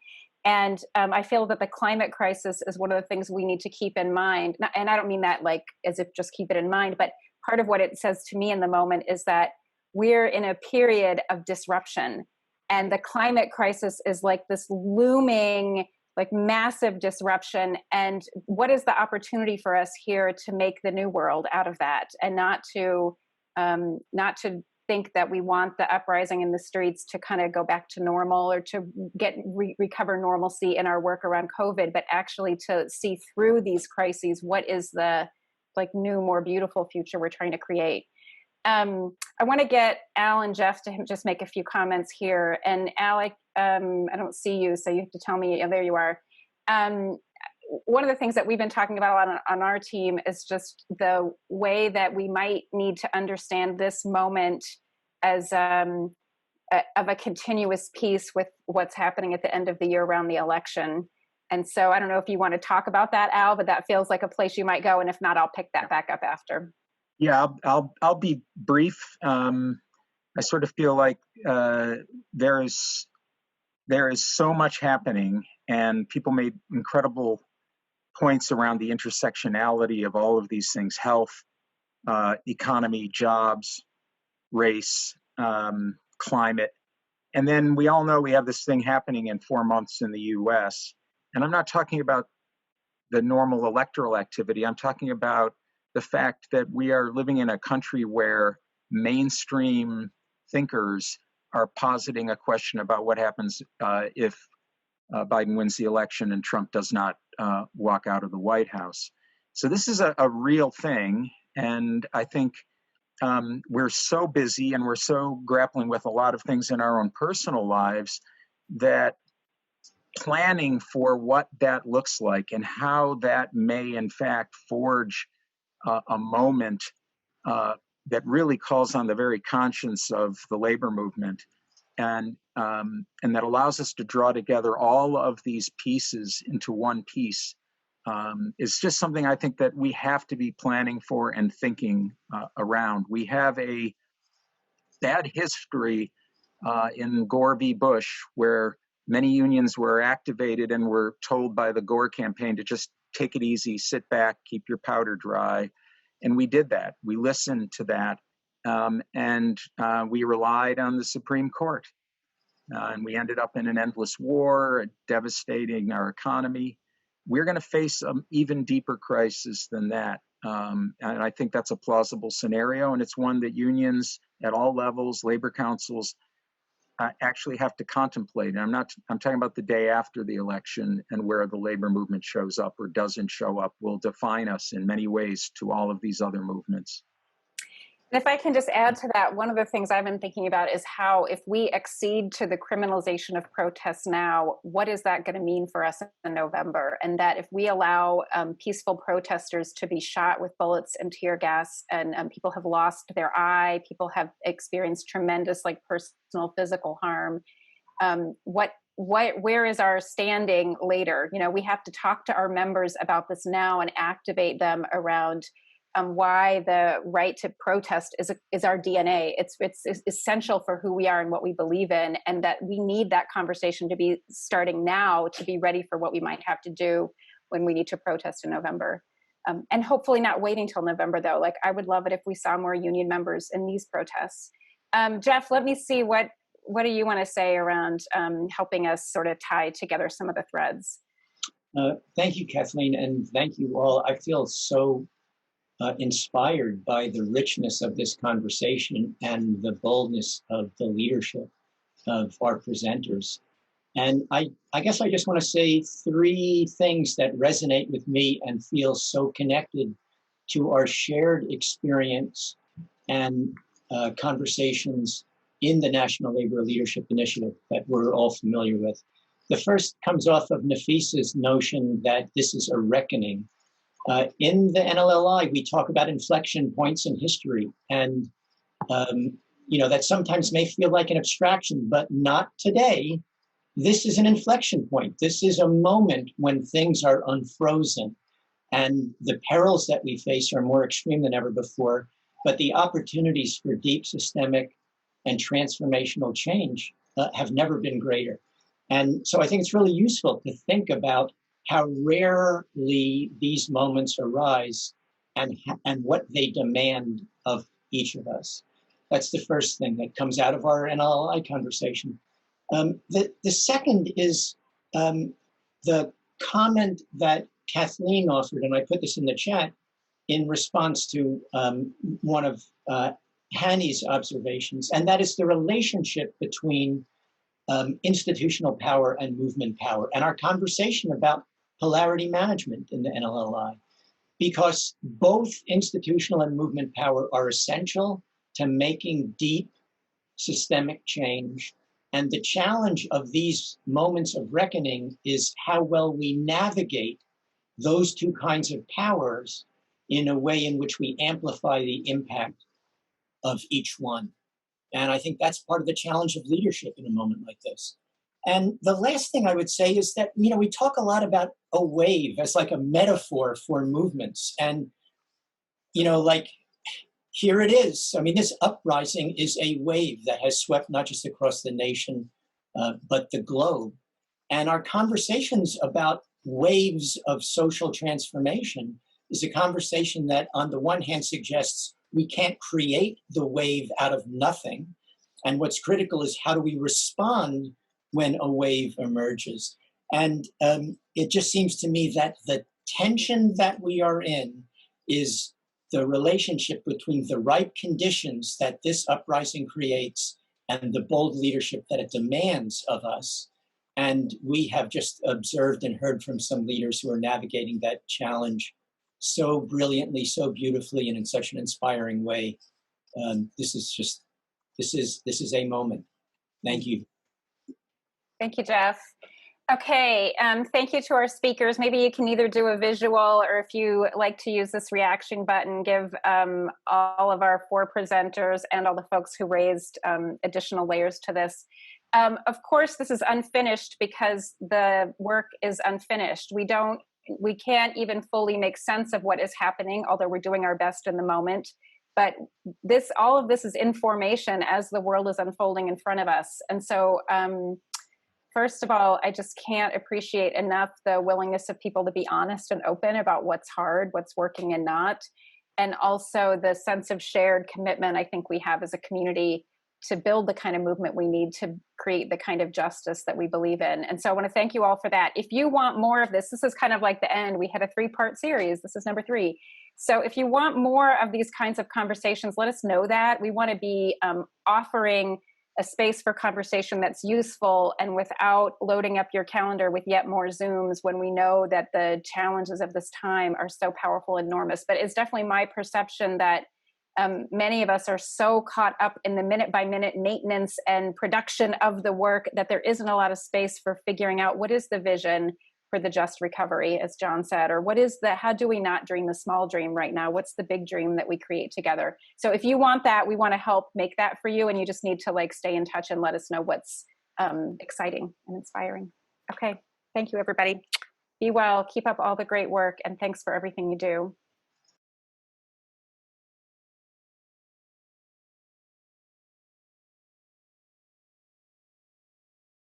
And I feel that the climate crisis is one of the things we need to keep in mind. And I don't mean that like as if just keep it in mind, but part of what it says to me in the moment is that we're in a period of disruption. And the climate crisis is like this looming, like massive disruption. And what is the opportunity for us here to make the new world out of that, and not to think that we want the uprising in the streets to kind of go back to normal or to recover normalcy in our work around COVID, but actually to see through these crises, what is the new, more beautiful future we're trying to create. I want to get Al and Jeff to just make a few comments here. And Al, I don't see you, so you have to tell me. There you are. One of the things that we've been talking about on our team is just the way that we might need to understand this moment as of a continuous piece with what's happening at the end of the year around the election. And so I don't know if you want to talk about that, Al, but that feels like a place you might go. And if not, I'll pick that back up after. Yeah, I'll be brief. I sort of feel like there is so much happening, and people made incredible points around the intersectionality of all of these things: health, economy, jobs, race, climate. And then we all know we have this thing happening in 4 months in the US. And I'm not talking about the normal electoral activity. I'm talking about the fact that we are living in a country where mainstream thinkers are positing a question about what happens if Biden wins the election and Trump does not walk out of the White House. So this is a real thing. And I think we're so busy and we're so grappling with a lot of things in our own personal lives that planning for what that looks like and how that may in fact forge a moment that really calls on the very conscience of the labor movement, and that allows us to draw together all of these pieces into one piece, is just something I think that we have to be planning for and thinking around. We have a bad history in Gore v. Bush, where many unions were activated and were told by the Gore campaign to just take it easy, sit back, keep your powder dry. And we did that. We listened to that. And we relied on the Supreme Court. And we ended up in an endless war, devastating our economy. We're going to face an even deeper crisis than that. And I think that's a plausible scenario. And it's one that unions at all levels, labor councils, actually have to contemplate. And I'm talking about the day after the election, and where the labor movement shows up or doesn't show up will define us in many ways to all of these other movements. And if I can just add to that, one of the things I've been thinking about is how, if we accede to the criminalization of protests now, what is that going to mean for us in November? And that if we allow peaceful protesters to be shot with bullets and tear gas, and people have lost their eye, people have experienced tremendous personal physical harm, where is our standing later? We have to talk to our members about this now and activate them around why the right to protest is our DNA. It's essential for who we are and what we believe in, and that we need that conversation to be starting now to be ready for what we might have to do when we need to protest in November. And hopefully not waiting till November, though. I would love it if we saw more union members in these protests. Jeff, let me see, what do you want to say around helping us sort of tie together some of the threads? Thank you, Kathleen, and thank you all. I feel so inspired by the richness of this conversation and the boldness of the leadership of our presenters. And I guess I just want to say three things that resonate with me and feel so connected to our shared experience and conversations in the National Labor Leadership Initiative that we're all familiar with. The first comes off of Nafisa's notion that this is a reckoning. In the NLLI, we talk about inflection points in history, and that sometimes may feel like an abstraction, but not today. This is an inflection point. This is a moment when things are unfrozen, and the perils that we face are more extreme than ever before, but the opportunities for deep systemic and transformational change have never been greater. And so I think it's really useful to think about how rarely these moments arise and what they demand of each of us. That's the first thing that comes out of our NLLI conversation. The second is the comment that Kathleen offered, and I put this in the chat in response to one of Hanny's observations, and that is the relationship between institutional power and movement power, and our conversation about polarity management in the NLLI, because both institutional and movement power are essential to making deep systemic change. And the challenge of these moments of reckoning is how well we navigate those two kinds of powers in a way in which we amplify the impact of each one. And I think that's part of the challenge of leadership in a moment like this. And the last thing I would say is that, we talk a lot about a wave as like a metaphor for movements. And, here it is. This uprising is a wave that has swept not just across the nation, but the globe. And our conversations about waves of social transformation is a conversation that on the one hand suggests we can't create the wave out of nothing. And what's critical is how do we respond when a wave emerges. And it just seems to me that the tension that we are in is the relationship between the right conditions that this uprising creates and the bold leadership that it demands of us. And we have just observed and heard from some leaders who are navigating that challenge so brilliantly, so beautifully, and in such an inspiring way. This is a moment. Thank you. Thank you, Jeff. Okay, thank you to our speakers. Maybe you can either do a visual, or if you like to use this reaction button, give all of our 4 presenters and all the folks who raised additional layers to this. Of course, this is unfinished because the work is unfinished. We can't even fully make sense of what is happening, although we're doing our best in the moment. But all of this is information as the world is unfolding in front of us. And so, first of all, I just can't appreciate enough the willingness of people to be honest and open about what's hard, what's working and not. And also the sense of shared commitment I think we have as a community to build the kind of movement we need to create the kind of justice that we believe in. And so I want to thank you all for that. If you want more of this is kind of like the end. We had a 3-part series. This is number 3. So if you want more of these kinds of conversations, let us know that. We want to be offering a space for conversation that's useful and without loading up your calendar with yet more Zooms when we know that the challenges of this time are so powerful and enormous. But it's definitely my perception that many of us are so caught up in the minute-by-minute maintenance and production of the work that there isn't a lot of space for figuring out what is the vision for the just recovery, as John said, or how do we not dream the small dream right now? What's the big dream that we create together? So if you want that, we want to help make that for you, and you just need to stay in touch and let us know what's exciting and inspiring. Okay, thank you, everybody. Be well, keep up all the great work, and thanks for everything you do.